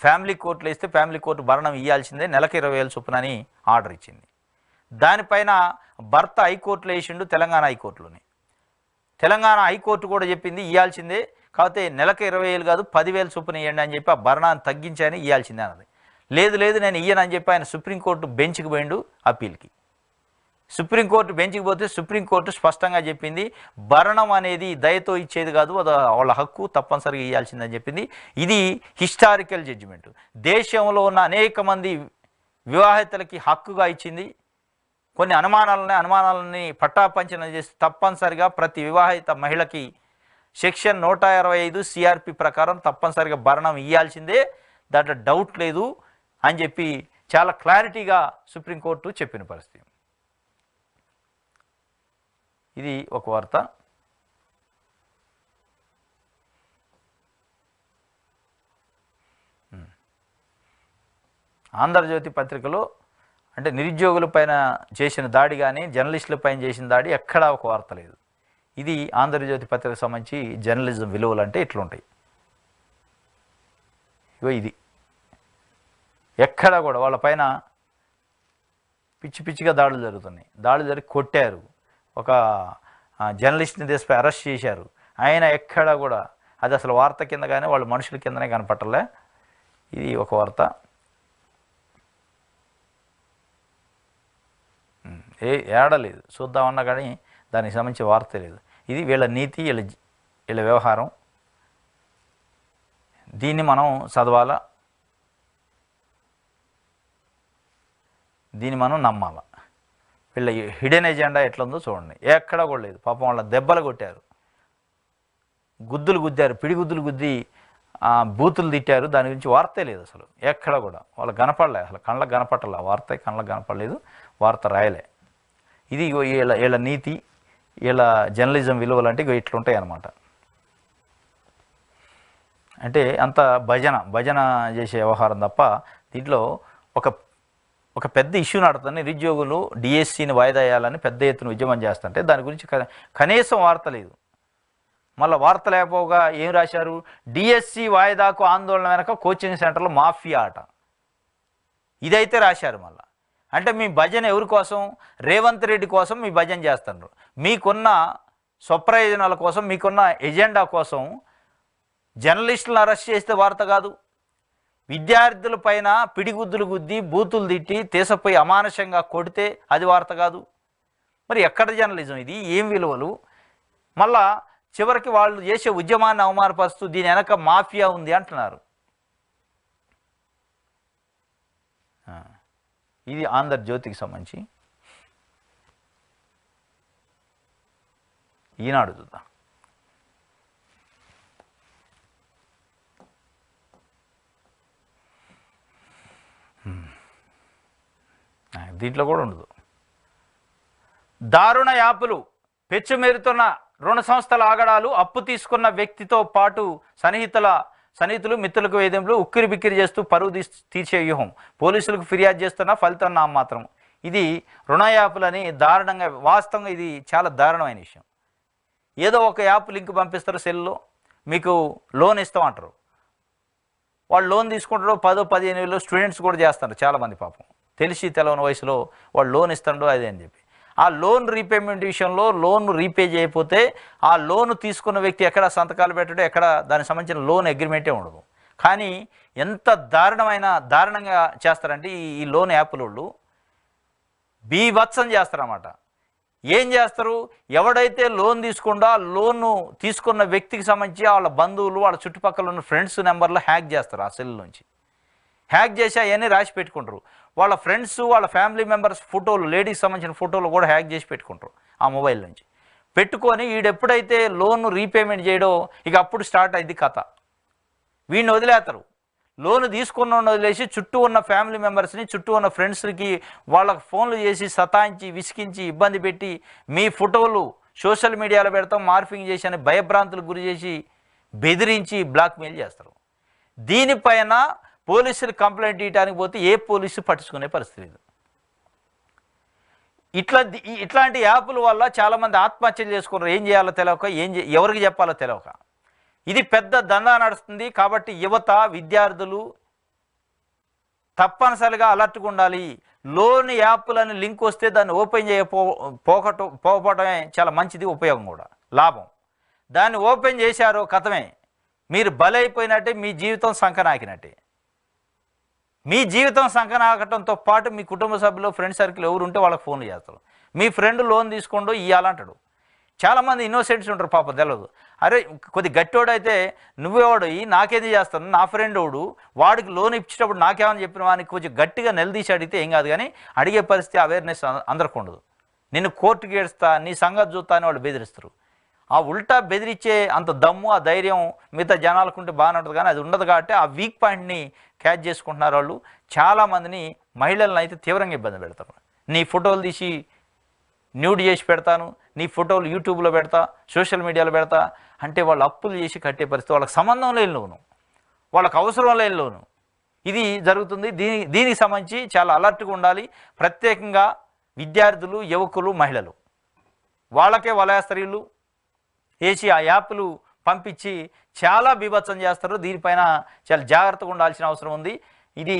ఫ్యామిలీ కోర్టులో ఇస్తే ఫ్యామిలీ కోర్టు భరణం ఇవ్వాల్సిందే, నెలకు 20,000 చొప్పున అని ఆర్డర్ ఇచ్చింది. దానిపైన భర్త హైకోర్టులో వేసిండు, తెలంగాణ హైకోర్టులోని. తెలంగాణ హైకోర్టు కూడా చెప్పింది ఇవ్వాల్సిందే, కాకపోతే నెలకు 20,000 కాదు 10,000 చొప్పున ఇవ్వండి అని చెప్పి ఆ భరణాన్ని తగ్గించాయని ఇవ్వాల్సిందే అన్నది. లేదు నేను ఇయ్యనని చెప్పి ఆయన సుప్రీంకోర్టు బెంచ్కి పోయిండు అప్పీల్కి. సుప్రీంకోర్టు బెంచ్కి పోతే సుప్రీంకోర్టు స్పష్టంగా చెప్పింది భరణం అనేది దయతో ఇచ్చేది కాదు, అది వాళ్ళ హక్కు, తప్పనిసరిగా ఇవ్వాల్సిందని చెప్పింది. ఇది హిస్టారికల్ జడ్జిమెంట్. దేశంలో ఉన్న అనేక మంది వివాహితలకి హక్కుగా ఇచ్చింది. కొన్ని అనుమానాలని పట్టాపంచన చేసి తప్పనిసరిగా ప్రతి వివాహిత మహిళకి సెక్షన్ 125 CRP ప్రకారం తప్పనిసరిగా భరణం ఇవ్వాల్సిందే, దాంట్లో డౌట్ లేదు అని చెప్పి చాలా క్లారిటీగా సుప్రీంకోర్టు చెప్పిన పరిస్థితి. ఇది ఒక వార్త. ఆంధ్రజ్యోతి పత్రికలో అంటే నిరుద్యోగుల పైన చేసిన దాడి కానీ జర్నలిస్టుల పైన చేసిన దాడి ఎక్కడా ఒక వార్త లేదు. ఇది ఆంధ్రజ్యోతి పత్రికకు సంబంధించి జర్నలిజం విలువలు అంటే ఇట్లుంటాయి. ఇగో ఇది ఎక్కడా కూడా వాళ్ళపైన పిచ్చిగా దాడులు జరుగుతున్నాయి. దాడులు జరిగి కొట్టారు, ఒక జర్నలిస్ట్ని దేశపై అరెస్ట్ చేశారు. ఆయన ఎక్కడా కూడా అది అసలు వార్త కింద కానీ వాళ్ళు మనుషుల కిందనే కనపట్టలే. ఇది ఒక వార్త. ఏడలేదు చూద్దామన్నా కానీ దానికి సంబంధించి వార్త లేదు. ఇది వీళ్ళ నీతి, వీళ్ళ వ్యవహారం. దీన్ని మనం చదవాలా, దీన్ని మనం నమ్మాలా. వీళ్ళ హిడెన్ ఎజెండా ఎట్లుందో చూడండి. ఎక్కడా కూడా లేదు. పాపం వాళ్ళ దెబ్బలు కొట్టారు, గుద్దులు గుద్దారు, పిడిగుద్దులు గుద్ది బూతులు తిట్టారు. దాని గురించి వార్తే లేదు అసలు ఎక్కడ కూడా. వాళ్ళకి కనపడలే, అసలు కళ్ళకు కనపడలే వార్త, కళ్ళకు కనపడలేదు, వార్త రాయలే. ఇది వీళ్ళ నీతి, వీళ్ళ జర్నలిజం విలువలు అంటే ఇట్లుంటాయి అన్నమాట. అంటే అంత భజన చేసే వ్యవహారం తప్ప దీంట్లో ఒక పెద్ద ఇష్యూ నడుతుంది. నిరుద్యోగులు డిఎస్సిని వాయిదా వేయాలని పెద్ద ఎత్తున ఉద్యమం చేస్తుంటే దాని గురించి కనీసం వార్త లేదు. మళ్ళీ వార్త లేకపోగా ఏం రాశారు, డిఎస్సి వాయిదాకు ఆందోళన వెనక కోచింగ్ సెంటర్లో మాఫియా ఆట. ఇదైతే రాశారు. మళ్ళీ అంటే మీ భజన ఎవరి కోసం? రేవంత్ రెడ్డి కోసం మీ భజన చేస్తున్నారు. మీకున్న స్వప్రయోజనాల కోసం, మీకున్న ఎజెండా కోసం జర్నలిస్టులను అరెస్ట్ చేస్తే వార్త కాదు. విద్యార్థుల పైన పిడిగుద్దులు గుద్ది బూతులు తిట్టి తీసపోయి అమానుషంగా కొడితే అది వార్త కాదు. మరి ఎక్కడ జర్నలిజం ఇది? ఏం విలువలు? మళ్ళా చివరికి వాళ్ళు చేసే ఉద్యమాన్ని అవమానపరుస్తూ దీని వెనక మాఫియా ఉంది అంటున్నారు. ఇది ఆంధ్రజ్యోతికి సంబంధించి. ఈనాడు చూద్దాం. దీంట్లో కూడా ఉండదు. దారుణ యాపులు, పెచ్చుమేరుతున్న రుణ సంస్థల ఆగడాలు, అప్పు తీసుకున్న వ్యక్తితో పాటు సన్నిహితులు మిత్రులకు వేధింపులు, ఉక్కిరి బిక్కిరి చేస్తూ పరువు తీర్చే వ్యూహం, పోలీసులకు ఫిర్యాదు చేస్తున్న ఫలితం నామాత్రం. ఇది రుణ యాపులని దారుణంగా, వాస్తవంగా ఇది చాలా దారుణమైన విషయం. ఏదో ఒక యాప్ లింక్ పంపిస్తారు సెల్లో, మీకు లోన్ ఇస్తామంటారు. వాళ్ళు లోన్ తీసుకుంటారు, 10-15 వేలు. స్టూడెంట్స్ కూడా చేస్తారు చాలామంది, పాపం తెలిసి తెలవని వయసులో వాళ్ళు లోన్ ఇస్తాడు అదే అని చెప్పి. ఆ లోన్ రీపేమెంట్ విషయంలో లోన్ రీపే చేయకపోతే ఆ లోన్ తీసుకున్న వ్యక్తి ఎక్కడ సంతకాలు పెట్టడం, ఎక్కడ దానికి సంబంధించిన లోన్ అగ్రిమెంటే ఉండదు. కానీ ఎంత దారుణంగా చేస్తారంటే ఈ లోన్ యాప్లు బీభత్సం చేస్తారన్నమాట. ఏం చేస్తారు? ఎవడైతే లోన్ తీసుకుండో ఆ లోన్ తీసుకున్న వ్యక్తికి సంబంధించి వాళ్ళ బంధువులు, వాళ్ళ చుట్టుపక్కల ఉన్న ఫ్రెండ్స్ నెంబర్లో హ్యాక్ చేస్తారు. ఆ సెల్ నుంచి హ్యాక్ చేసి అవన్నీ రాసి పెట్టుకుంటారు. వాళ్ళ ఫ్రెండ్స్, వాళ్ళ ఫ్యామిలీ మెంబర్స్ ఫోటోలు, లేడీస్ సంబంధించిన ఫోటోలు కూడా హ్యాక్ చేసి పెట్టుకుంటారు ఆ మొబైల్ నుంచి. పెట్టుకొని వీడెప్పుడైతే లోన్ రీపేమెంట్ చేయడో ఇక అప్పుడు స్టార్ట్ అయింది కథ. వీడిని వదిలేస్తారు. లోన్ తీసుకున్న వదిలేసి చుట్టూ ఉన్న ఫ్యామిలీ మెంబర్స్ని, చుట్టూ ఉన్న ఫ్రెండ్స్కి వాళ్ళకి ఫోన్లు చేసి సతాయించి, విసిగించి, ఇబ్బంది పెట్టి, మీ ఫోటోలు సోషల్ మీడియాలో పెడతాం, మార్ఫింగ్ చేసి అని భయభ్రాంతులకు గురి చేసి, బెదిరించి బ్లాక్మెయిల్ చేస్తారు. దీనిపైన పోలీసులు కంప్లైంట్ ఇవ్వడానికి పోతే ఏ పోలీసు పట్టించుకునే పరిస్థితి లేదు. ఇట్లాంటి యాప్ల వల్ల చాలామంది ఆత్మహత్యలు చేసుకున్నారు. ఏం చేయాలో తెలియక, ఎవరికి చెప్పాలో తెలియక. ఇది పెద్ద దందా నడుస్తుంది. కాబట్టి యువత, విద్యార్థులు తప్పనిసరిగా అలర్ట్గా ఉండాలి. లోన్ యాప్లని లింక్ వస్తే దాన్ని ఓపెన్ పోకపోవటమే చాలా మంచిది, ఉపయోగం కూడా, లాభం. దాన్ని ఓపెన్ చేశారో కథమే, మీరు బలైపోయినట్టే, మీ జీవితం సంకనాకినట్టే. మీ జీవితం సంకనాకటంతో పాటు మీ కుటుంబ సభ్యులు, ఫ్రెండ్ సర్కిల్ ఎవరు ఉంటే వాళ్ళకి ఫోన్లు చేస్తారు. మీ ఫ్రెండ్ లోన్ తీసుకుంటూ ఇవ్వాలంటాడు. చాలామంది ఇన్నోసెంట్స్ ఉంటారు, పాపం తెలియదు. అరే కొద్ది గట్టోడైతే నువ్వేవాడు నాకేది చేస్తాను, నా ఫ్రెండ్ వాడు, వాడికి లోన్ ఇచ్చేటప్పుడు నాకేమని చెప్పిన వానికి కొంచెం గట్టిగా నిలదీసి అడిగితే ఏం కాదు. కానీ అడిగే పరిస్థితి, అవేర్నెస్ అందరికి ఉండదు. నిన్ను కోర్టుకి ఏడుస్తా, నీ సంగతి చూస్తా అని వాళ్ళు బెదిరిస్తారు. ఆ ఉల్టా బెదిరించే అంత దమ్ము, ఆ ధైర్యం మిగతా జనాలకు ఉంటే బాగానే ఉంటుంది. కానీ అది ఉండదు. కాబట్టి ఆ వీక్ పాయింట్ని క్యాచ్ చేసుకుంటున్నారు వాళ్ళు. చాలామందిని, మహిళలను అయితే తీవ్రంగా ఇబ్బంది పెడతారు. నీ ఫోటోలు తీసి న్యూడ్ చేసి పెడతాను, నీ ఫోటోలు యూట్యూబ్లో పెడతా, సోషల్ మీడియాలో పెడతా అంటే వాళ్ళు అప్పులు చేసి కట్టే పరిస్థితి. వాళ్ళకి సంబంధం లేని లోను, వాళ్ళకి అవసరం లేని లోను ఇది జరుగుతుంది. దీనికి సంబంధించి చాలా అలర్ట్గా ఉండాలి. ప్రత్యేకంగా విద్యార్థులు, యువకులు, మహిళలు వాళ్ళకే వలయస్తారు. వీళ్ళు వేసి ఆ యాప్లు పంపించి చాలా బీభత్సం చేస్తారు. దీనిపైన చాలా జాగ్రత్తగా ఉండాల్సిన అవసరం ఉంది. ఇది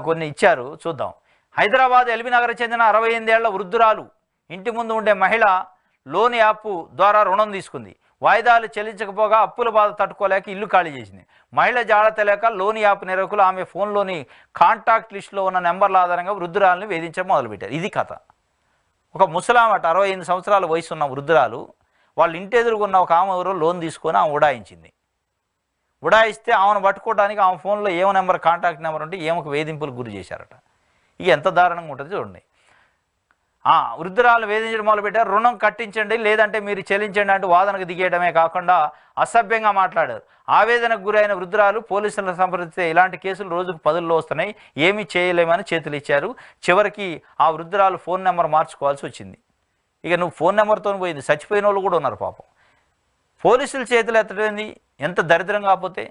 కొన్ని ఇచ్చారు, చూద్దాం. హైదరాబాద్ ఎల్బీ నగర్ చెందిన 68 ఏళ్ల వృద్ధురాలు ఇంటి ముందు ఉండే మహిళ లోన్ యాప్ ద్వారా రుణం తీసుకుంది. వాయిదాలు చెల్లించకపోగా అప్పుల బాధ తట్టుకోలేక ఇల్లు ఖాళీ చేసింది. మహిళ జాడ తెలియక లోన్ యాప్ నిర్వాహకులు ఆమె ఫోన్లోని కాంటాక్ట్ లిస్టులో ఉన్న నెంబర్ల ఆధారంగా వృద్ధురాలను వేధించడం మొదలుపెట్టారు. ఇది కథ. ఒక ముసలామట 68 సంవత్సరాల వయసు ఉన్న వృద్ధురాలు వాళ్ళ ఇంటి ఎదురుగున్న ఒక ఆమె ఎవరో లోన్ తీసుకొని ఆమె ఉడాయించింది. ఉడాయిస్తే ఆమెను పట్టుకోవడానికి ఆమె ఫోన్లో ఏమో నెంబర్ కాంటాక్ట్ నెంబర్ ఉంటే ఏమొక వేధింపులకు గురి చేశారట. ఇక ఎంత దారుణంగా ఉంటుంది చూడండి. వృద్ధురాలను వేధించడం మొదలుపెట్టారు. రుణం కట్టించండి లేదంటే మీరు చెల్లించండి అంటూ వాదనకు దిగేయడమే కాకుండా అసభ్యంగా మాట్లాడారు. ఆవేదనకు గురైన వృద్ధురాలు పోలీసులను సంప్రదిస్తే ఇలాంటి కేసులు రోజుకు 10లో వస్తున్నాయి, ఏమీ చేయలేమని చేతులు ఇచ్చారు. చివరికి ఆ వృద్ధురాలు ఫోన్ నెంబర్ మార్చుకోవాల్సి వచ్చింది. ఇక నువ్వు ఫోన్ నెంబర్తో పోయింది. చచ్చిపోయిన వాళ్ళు కూడా ఉన్నారు పాపం. పోలీసుల చేతులు ఎత్తడేంది ఎంత దరిద్రం కాకపోతే.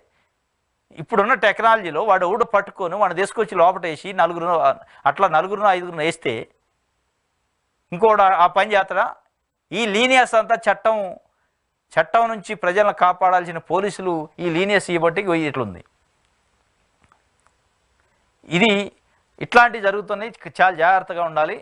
ఇప్పుడున్న టెక్నాలజీలో వాడు ఊడ పట్టుకొని వాడిని తీసుకొచ్చి లోపటేసి నలుగురు ఐదుగురు వేస్తే ఇంకోటి ఆ పని చేస్తాడా? ఈ లీనియస్ అంతా చట్టం నుంచి ప్రజలను కాపాడాల్సిన పోలీసులు ఈ లీనియస్ ఇవ్వబట్టి ఇట్లుంది. ఇది ఇట్లాంటివి జరుగుతున్నాయి. చాలా జాగ్రత్తగా ఉండాలి.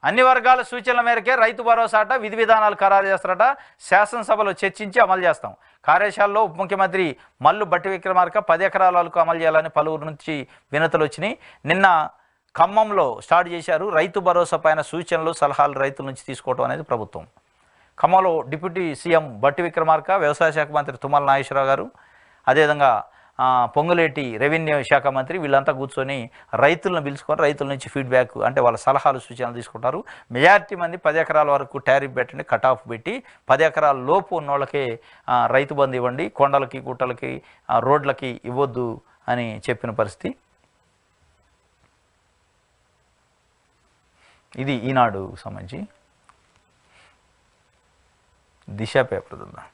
అన్ని వర్గాల సూచనల మేరకే రైతు భరోసాట విధి విధానాలు ఖరారు చేస్తారట. శాసనసభలో చర్చించి అమలు చేస్తాం. కార్యశాలలో ఉప ముఖ్యమంత్రి మల్లు భట్టి విక్రమార్క 10 ఎకరాల వరకు అమలు చేయాలని పలువురు నుంచి వినతులు వచ్చినాయి. నిన్న ఖమ్మంలో స్టార్ట్ చేశారు. రైతు భరోసా పైన సూచనలు సలహాలు రైతుల నుంచి తీసుకోవడం అనేది ప్రభుత్వం. ఖమ్మంలో డిప్యూటీ సీఎం భట్టి విక్రమార్క, వ్యవసాయ శాఖ మంత్రి తుమ్మల నాగేశ్వరరావు గారు, అదేవిధంగా పొంగులేటి రెవెన్యూ శాఖ మంత్రి వీళ్ళంతా కూర్చొని రైతులను పిలుచుకొని రైతుల నుంచి ఫీడ్బ్యాక్ అంటే వాళ్ళ సలహాలు సూచనలు తీసుకుంటారు. మెజారిటీ మంది 10 ఎకరాల వరకు టారిఫ్ పెట్టండి, కట్ ఆఫ్ పెట్టి 10 ఎకరాల లోపు ఉన్న వాళ్ళకే రైతు బంధు ఇవ్వండి, కొండలకి గుట్టలకి రోడ్లకి ఇవ్వద్దు అని చెప్పిన పరిస్థితి. ఇది ఈనాడు సంబంధించి దిశ పేపర్ చూద్దాం.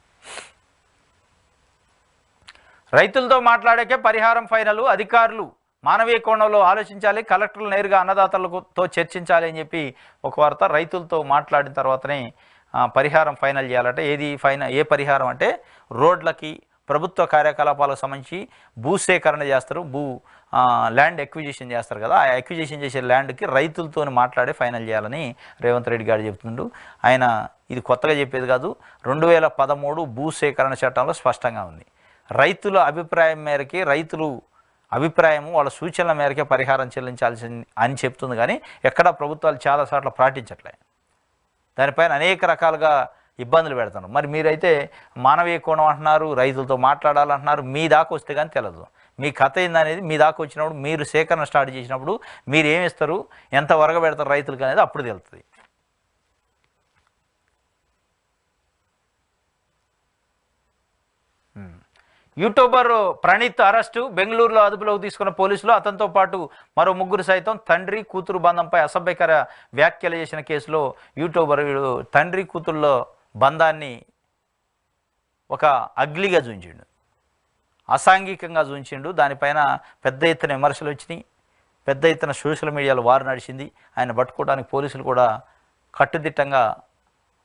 రైతులతో మాట్లాడాకే పరిహారం ఫైనల్, అధికారులు మానవీయ కోణంలో ఆలోచించాలి, కలెక్టర్లు నేరుగా అన్నదాతలతో చర్చించాలి అని చెప్పి ఒక వార్త. రైతులతో మాట్లాడిన తర్వాతనే పరిహారం ఫైనల్ చేయాలట. ఏ పరిహారం అంటే రోడ్లకి ప్రభుత్వ కార్యకలాపాలకు సంబంధించి భూసేకరణ చేస్తారు, ల్యాండ్ ఎక్విజిషన్ చేస్తారు కదా, ఆ ఎక్విజిషన్ చేసే ల్యాండ్కి రైతులతో మాట్లాడి ఫైనల్ చేయాలని రేవంత్ రెడ్డి గారు చెప్తుండు. ఆయన ఇది కొత్తగా చెప్పేది కాదు, 2013 భూసేకరణ చట్టంలో స్పష్టంగా ఉంది. రైతుల అభిప్రాయం మేరకే అభిప్రాయము వాళ్ళ సూచనల మేరకే పరిహారం చెల్లించాల్సింది అని చెప్తుంది. కానీ ఎక్కడా ప్రభుత్వాలు చాలాసార్లు పాటించట్లే. దానిపైన అనేక రకాలుగా ఇబ్బందులు పెడతారు. మరి మీరైతే మానవీయ కోణం అంటున్నారు, రైతులతో మాట్లాడాలంటున్నారు. మీ దాకా వస్తే కానీ తెలియదు మీ కథ ఏందనేది. మీ దాకా వచ్చినప్పుడు మీరు సేకరణ స్టార్ట్ చేసినప్పుడు మీరు ఏమిస్తారు, ఎంత వరగ పెడతారు రైతులకు అనేది అప్పుడు తెలుస్తుంది. యూట్యూబర్ ప్రణీత్ అరెస్టు, బెంగళూరులో అదుపులోకి తీసుకున్న పోలీసులు. అతనితో పాటు మరో 3 సైతం తండ్రి కూతురు బంధంపై అసభ్యకర వ్యాఖ్యలు చేసిన కేసులో యూట్యూబర్ తండ్రి కూతుర్లో బంధాన్ని ఒక అగ్లీగా చూయించిండు, అసాంఘికంగా చూయించిండు. దానిపైన పెద్ద ఎత్తున విమర్శలు వచ్చినాయి, పెద్ద ఎత్తున సోషల్ మీడియాలో వారు నడిచింది. ఆయన పట్టుకోవడానికి పోలీసులు కూడా కట్టుదిట్టంగా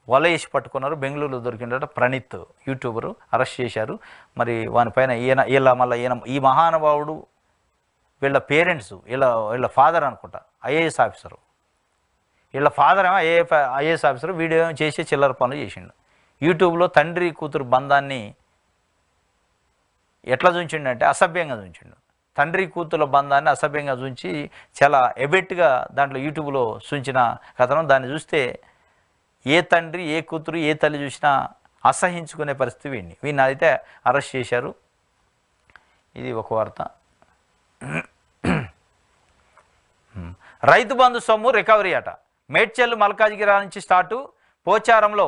వల వేసి పట్టుకున్నారు. బెంగళూరులో దొరికిందట ప్రణీత్ యూట్యూబరు, అరెస్ట్ చేశారు. మరి వానిపైన ఈ మహానుభావుడు వీళ్ళ పేరెంట్స్ వీళ్ళ ఫాదర్ అనుకుంటా ఐఏఎస్ ఆఫీసరు, వీళ్ళ ఫాదర్ ఏమో ఐఏఎస్ ఆఫీసరు, వీడియో చేసి చిల్లర పనులు చేసిండు. యూట్యూబ్లో తండ్రి కూతురు బంధాన్ని ఎట్లా చూంచిండంటే అసభ్యంగా చూంచిండు. తండ్రి కూతుర్ల బంధాన్ని అసభ్యంగా చూంచి చాలా ఎబెట్గా దాంట్లో యూట్యూబ్లో చూంచిన కథనం. దాన్ని చూస్తే ఏ తండ్రి ఏ కూతురు ఏ తల్లి చూసినా అసహించుకునే పరిస్థితి వీడిని అయితే అరెస్ట్ చేశారు. ఇది ఒక వార్త. రైతు బంధు సొమ్ము రికవరీ అట. మేడ్చల్ మల్కాజిగిరి నుంచి స్టార్టు, పోచారంలో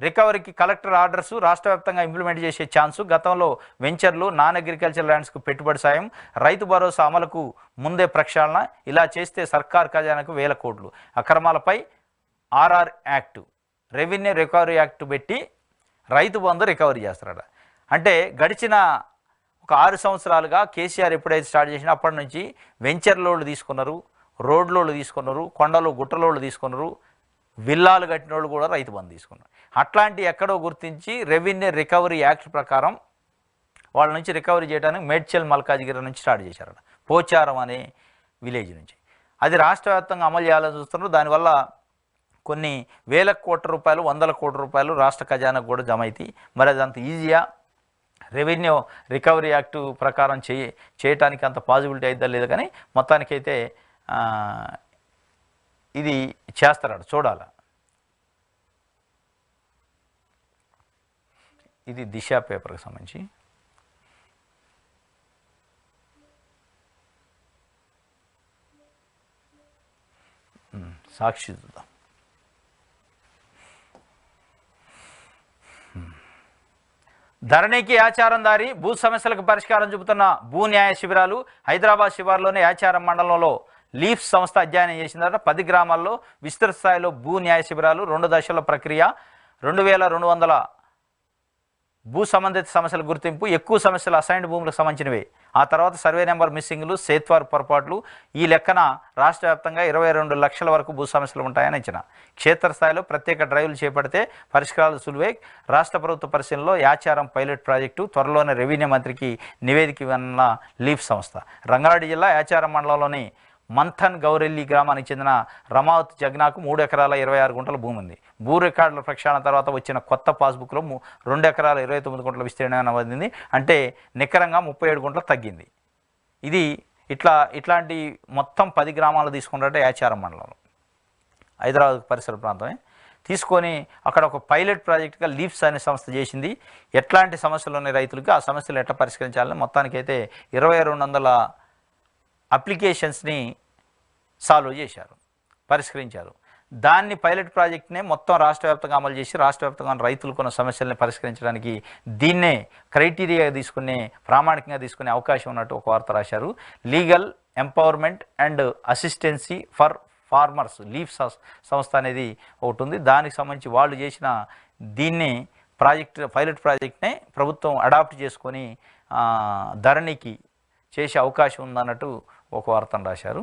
రికవరీకి కలెక్టర్ ఆర్డర్సు, రాష్ట్ర వ్యాప్తంగా ఇంప్లిమెంట్ చేసే ఛాన్సు. గతంలో వెంచర్లు, నాన్ అగ్రికల్చర్ ల్యాండ్స్కు పెట్టుబడి సాయం, రైతు భరోసా అమలుకు ముందే ప్రక్షాళన. ఇలా చేస్తే సర్కార్ ఖజానాకు 1000 కోట్లు. అక్రమాలపై RR act, revenue recovery act పెట్టి రైతు బంధు రికవరీ చేస్తారట. అంటే గడిచిన ఒక 6 సంవత్సరాలుగా కేసీఆర్ ఎప్పుడైతే స్టార్ట్ చేసినా అప్పటి నుంచి వెంచర్లోళ్ళు తీసుకున్నారు, రోడ్లోళ్ళు తీసుకున్నారు, కొండలు గుట్టలోళ్ళు తీసుకున్నారు, విల్లాలు కట్టిన వాళ్ళు కూడా రైతు బంధు తీసుకున్నారు. అట్లాంటి ఎక్కడో గుర్తించి రెవెన్యూ రికవరీ యాక్ట్ ప్రకారం వాళ్ళ నుంచి రికవరీ చేయడానికి మేడ్చల్ మల్కాజిగిరి నుంచి స్టార్ట్ చేశారట, పోచారం అనే విలేజ్ నుంచి. అది రాష్ట్ర వ్యాప్తంగా అమలు చేయాలని చూస్తున్నారు. దానివల్ల కొన్ని వేల కోట్ల రూపాయలు, వందల కోట్ల రూపాయలు రాష్ట్ర ఖజానాకు కూడా జమ అవుతాయి. మరి అది అంత ఈజీయా? రెవెన్యూ రికవరీ యాక్టు ప్రకారం చేయటానికి అంత పాజిబిలిటీ అయిద్దా లేదా, కానీ మొత్తానికైతే ఇది చేస్తాడు, చూడాలి. ఇది దిశ పేపర్కి సంబంధించి. సాక్షి చూద్దాం. ధరణికి ఆచారం దారి, భూ సమస్యలకు పరిష్కారం చూపుతున్న భూ న్యాయ శిబిరాలు. హైదరాబాద్ శివార్లోని ఆచారం మండలంలో లీఫ్ సంస్థ అధ్యయనం చేసిందట. 10 గ్రామాల్లో విస్తృత స్థాయిలో భూ న్యాయ శిబిరాలు. 2 దశల ప్రక్రియ. 2200 భూ సంబంధిత సమస్యల గుర్తింపు. ఎక్కువ సమస్యలు అసైన్డ్ భూములకు సంబంధించినవే. ఆ తర్వాత సర్వే నెంబర్ మిస్సింగ్లు, సేత్వార్ పొరపాట్లు. ఈ లెక్కన రాష్ట్ర వ్యాప్తంగా 22 లక్షల వరకు భూ సమస్యలు ఉంటాయని అంచనా. క్షేత్రస్థాయిలో ప్రత్యేక డ్రైవ్లు చేపడితే పరిష్కారాలు సులువే. రాష్ట్ర ప్రభుత్వ పరిశీలనలో యాచారం పైలట్ ప్రాజెక్టు. త్వరలోనే రెవెన్యూ మంత్రికి నివేదిక ఇవ్వనున్న లీఫ్ సంస్థ. రంగారెడ్డి జిల్లా యాచారం మండలంలోని మంథన్ గౌరెల్లి గ్రామానికి చెందిన రమావత్ జగ్నాకు 3 ఎకరాల 26 గుంటల భూమి ఉంది. భూ రికార్డుల ప్రక్షాళన తర్వాత వచ్చిన కొత్త పాస్బుక్లో 2 ఎకరాల 29 గుంటల విస్తీర్ణం నమోదైంది. అంటే నికరంగా 37 గుంటలు తగ్గింది. ఇది ఇట్లాంటి మొత్తం 10 గ్రామాలు తీసుకున్నట్టే యాచారం మండలంలో, హైదరాబాద్ పరిసర ప్రాంతమే తీసుకొని అక్కడ ఒక పైలట్ ప్రాజెక్ట్గా లీఫ్స్ అనే సంస్థ చేసింది. ఎట్లాంటి సమస్యలు ఉన్నాయి రైతులకి, ఆ సమస్యలు ఎట్లా పరిష్కరించాలని మొత్తానికైతే 2200 అప్లికేషన్స్ని సాల్వ్ చేశారు, పరిష్కరించారు. దాన్ని పైలట్ ప్రాజెక్ట్నే మొత్తం రాష్ట్ర వ్యాప్తంగా అమలు చేసి రాష్ట్ర వ్యాప్తంగా రైతులకు ఉన్న సమస్యల్ని పరిష్కరించడానికి దీన్నే క్రైటీరియా తీసుకునే, ప్రామాణికంగా తీసుకునే అవకాశం ఉన్నట్టు ఒక వార్త రాశారు. Legal empowerment and assistance for farmers leaf సంస్థ అనేది ఒకటి ఉంది. దానికి సంబంధించి వాళ్ళు చేసిన దీన్ని పైలట్ ప్రాజెక్ట్నే ప్రభుత్వం అడాప్ట్ చేసుకొని ధరణికి చేసే అవకాశం ఉందన్నట్టు ఒక వార్తను రాశారు.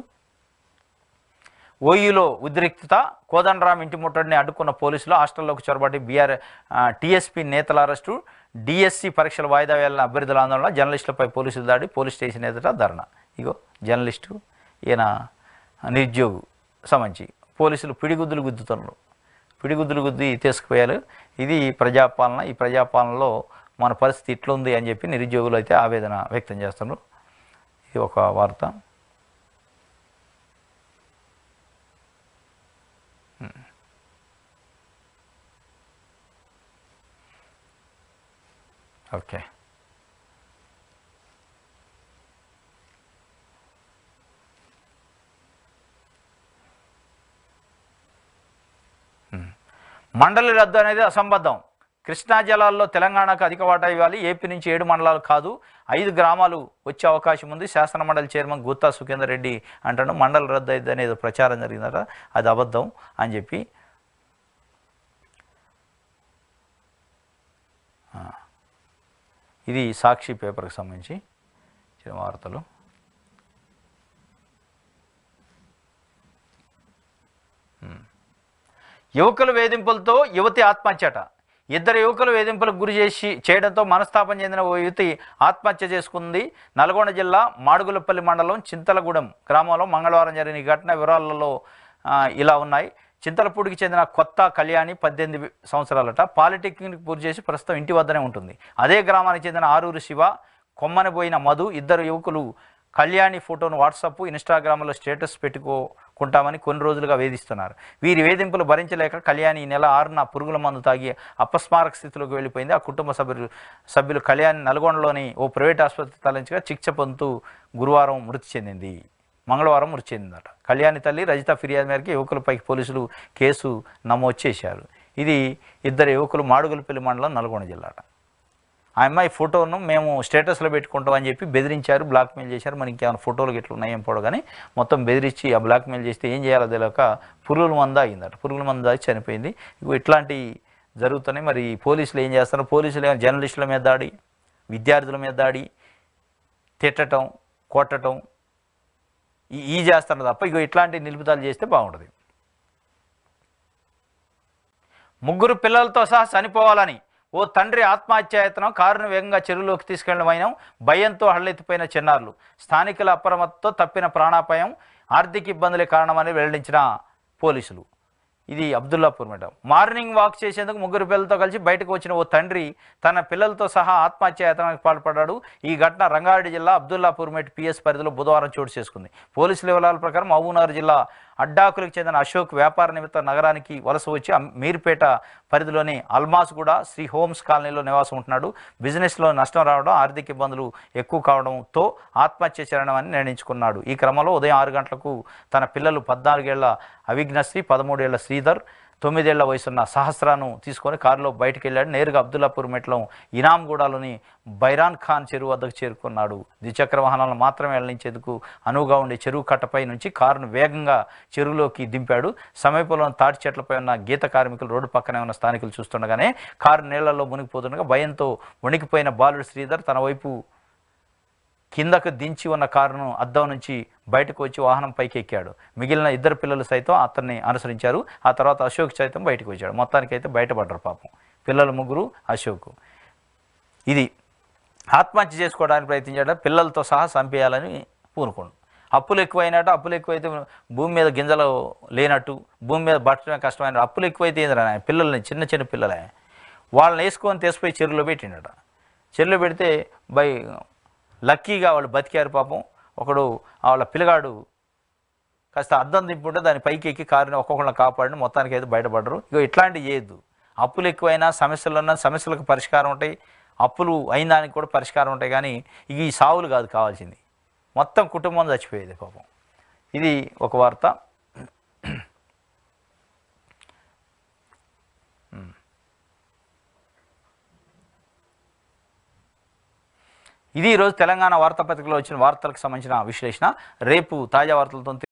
ఓయూలో ఉద్రిక్తత. కోదండరాం ఇంటి ముట్టడిని అడ్డుకున్న పోలీసులు. హాస్టల్లోకి చొరబడి టీఎస్పీ నేతల అరెస్టు. డిఎస్సి పరీక్షల వాయిదా వేయాలని అభ్యర్థుల ఆందోళన. జర్నలిస్టులపై పోలీసులు దాడి. పోలీస్ స్టేషన్ ఎదుట ధర్నా. ఇగో జర్నలిస్టు, ఈయన నిరుద్యోగు సంబంధించి పోలీసులు పిడిగుద్దులు గుద్ది తీసుకుపోయారు. ఇది ప్రజాపాలన. ఈ ప్రజాపాలనలో మన పరిస్థితి ఇట్లుంది అని చెప్పి నిరుద్యోగులు అయితే ఆవేదన వ్యక్తం చేస్తున్నారు. ఇది ఒక వార్త. ఓకే, మండలి రద్దు అనేది అసంబద్ధం. కృష్ణా జలాల్లో తెలంగాణకు అధిక వాటా ఇవ్వాలి. ఏపీ నుంచి 7 మండలాలు కాదు 5 గ్రామాలు వచ్చే అవకాశం ఉంది. శాసన మండలి చైర్మన్ గుత్తా సుఖేందర్ రెడ్డి అంటాడు మండలి రద్దు అయితే అనేది ప్రచారం జరిగిందట, అది అబద్ధం అని చెప్పి. ఇది సాక్షి పేపర్కి సంబంధించి వార్తలు. యువకుల వేధింపులతో యువతి ఆత్మహత్యట. 2 యువకులు వేధింపులకు గురి చేయడంతో మనస్తాపం చెందిన ఓ యువతి ఆత్మహత్య చేసుకుంది. నల్గొండ జిల్లా మాడుగులపల్లి మండలం చింతలగూడెం గ్రామంలో మంగళవారం జరిగిన ఈ ఘటన వివరాలలో ఇలా ఉన్నాయి. చింతలపూడికి చెందిన కొత్త కళ్యాణి 18 సంవత్సరాలట. పాలిటెక్నిక్ పూర్తి చేసి ప్రస్తుతం ఇంటి వద్దనే ఉంటుంది. అదే గ్రామానికి చెందిన ఆరూరు శివ, కొమ్మనిపోయిన మధు 2 యువకులు కళ్యాణి ఫోటోను వాట్సాప్, ఇన్స్టాగ్రామ్లో స్టేటస్ పెట్టుకుంటామని కొన్ని రోజులుగా వేధిస్తున్నారు. వీరి వేధింపులు భరించలేక కళ్యాణి ఈ నెల 6న పురుగుల మందు తాగి అపస్మారక స్థితిలోకి వెళ్ళిపోయింది. ఆ కుటుంబ సభ్యులు కళ్యాణి నల్గొండలోని ఓ ప్రైవేట్ ఆసుపత్రికి తరలించగా చికిత్స పొందుతూ మంగళవారం మృతి చెందిందట. కళ్యాణి తల్లి రజిత ఫిర్యాదు మేరకు యువకులపైకి పోలీసులు కేసు నమోదు చేశారు. ఇది 2 యువకులు మాడుగులపల్లి మండలం నల్గొండ జిల్లాట. ఆ అమ్మాయి ఫోటోను మేము స్టేటస్లో పెట్టుకుంటామని చెప్పి బెదిరించారు, బ్లాక్మెయిల్ చేశారు. మనకి ఇంకేమైనా ఫోటోలు గిట్ల ఉన్నాయేం పోవడం కానీ మొత్తం బెదిరించి ఆ బ్లాక్మెయిల్ చేస్తే ఏం చేయాలో తెలియక పురుగుల మందు అయిందట. పురుగుల మందు తాగి చనిపోయింది. ఇట్లాంటి జరుగుతున్నాయి. మరి పోలీసులు ఏం చేస్తారు? పోలీసులు ఏమైనా జర్నలిస్టుల మీద దాడి, విద్యార్థుల మీద దాడి, తిట్టడం, కొట్టడం ఈ చేస్తున్నారు తప్ప ఇట్లాంటి నిలుపుదల చేస్తే బాగుంటుంది. 3 పిల్లలతో సహా చనిపోవాలని ఓ తండ్రి ఆత్మహత్యాయత్నం. కారును వేగంగా చెరువులోకి తీసుకెళ్లిన వైనం. భయంతో హళ్ళెత్తిపోయిన చిన్నారులు. స్థానికుల అప్రమత్తతో తప్పిన ప్రాణాపాయం. ఆర్థిక ఇబ్బందులే కారణమని వెల్లడించిన పోలీసులు. ఇది అబ్దుల్లాపూర్ మేడం. మార్నింగ్ వాక్ చేసేందుకు ముగ్గురు పిల్లలతో కలిసి బయటకు వచ్చిన ఓ తండ్రి తన పిల్లలతో సహా ఆత్మహత్యాయత్నానికి పాల్పడ్డాడు. ఈ ఘటన రంగారెడ్డి జిల్లా అబ్దుల్లాపూర్ మెట్ పిఎస్ పరిధిలో బుధవారం చోటు చేసుకుంది. పోలీసుల వివరాల ప్రకారం మహబూబ్నగర్ జిల్లా అడ్డాకులకు చెందిన అశోక్ వ్యాపార నిమిత్తం నగరానికి వలస వచ్చి మీర్పేట పరిధిలోని అల్మాస్గూడ శ్రీ హోమ్స్ కాలనీలో నివాసం ఉంటున్నాడు. బిజినెస్లో నష్టం రావడం, ఆర్థిక ఇబ్బందులు ఎక్కువ కావడంతో ఆత్మహత్య చేయాలని నిర్ణయించుకున్నాడు. ఈ క్రమంలో ఉదయం 6 గంటలకు తన పిల్లలు 14 ఏళ్ల అవిఘ్నశ్రీ, 13 ఏళ్ల శ్రీధర్, 9 ఏళ్ల వయసున్న సహస్రాను తీసుకొని కారులో బయటికి వెళ్ళాడు. నేరుగా అబ్దుల్లాపూర్ మెట్లో ఇనాంగూడలోని బైరాన్ ఖాన్ చెరువు వద్దకు చేరుకున్నాడు. ద్విచక్ర వాహనాలను మాత్రమే వెళ్లించేందుకు అనువుగా ఉండే చెరువు కట్టపై నుంచి కారును వేగంగా చెరువులోకి దింపాడు. సమీపంలోని తాటి చెట్లపై ఉన్న గీత కార్మికులు రోడ్డు పక్కనే ఉన్న స్థానికులు చూస్తుండగానే కారు నీళ్లలో మునిగిపోతుండగా భయంతో వణికిపోయిన బాలుడు శ్రీధర్ తన వైపు కిందకు దించి ఉన్న కారును అద్దం నుంచి బయటకు వచ్చి వాహనం పైకి ఎక్కాడు. మిగిలిన 2 పిల్లలు సైతం అతన్ని అనుసరించారు. ఆ తర్వాత అశోక్ సైతం బయటకు వచ్చాడు. మొత్తానికి అయితే బయటపడ్డారు పాపం పిల్లలు ముగ్గురు, అశోక్. ఇది ఆత్మహత్య చేసుకోవడానికి ప్రయత్నించాడు. పిల్లలతో సహా చంపేయాలని పూనుకోండు. అప్పులు ఎక్కువైనట్టు, అప్పులు ఎక్కువైతే భూమి మీద గింజలు లేనట్టు, భూమి మీద బట్టడమే కష్టమైన అప్పులు ఎక్కువైతే ఏందిరా పిల్లల్ని, చిన్న చిన్న పిల్లలే వాళ్ళని వేసుకొని తీసిపోయి చెరువులో పెట్టిండట. చెరువులో పెడితే లక్కీగా వాళ్ళు బతికారు పాపం. ఒకడు వాళ్ళ పిల్లగాడు కాస్త అద్దం దింపుంటే దాని పైకి ఎక్కి కారుని ఒక్కొక్కళ్ళని కాపాడిని, మొత్తానికి అయితే బయటపడరు. ఇక ఇట్లాంటివి చేయొద్దు. అప్పులు ఎక్కువైనా సమస్యలున్నా సమస్యలకు పరిష్కారం ఉంటాయి, అప్పులు అయిన దానికి కూడా పరిష్కారం ఉంటాయి. కానీ ఈ సావులు కాదు కావాల్సింది, మొత్తం కుటుంబం చచ్చిపోయేది పాపం. ఇది ఒక వార్త. ఇది ఈరోజు తెలంగాణ వార్తాపత్రికలో వచ్చిన వార్తలకు సంబంధించిన విశ్లేషణ. రేపు తాజా వార్తలతో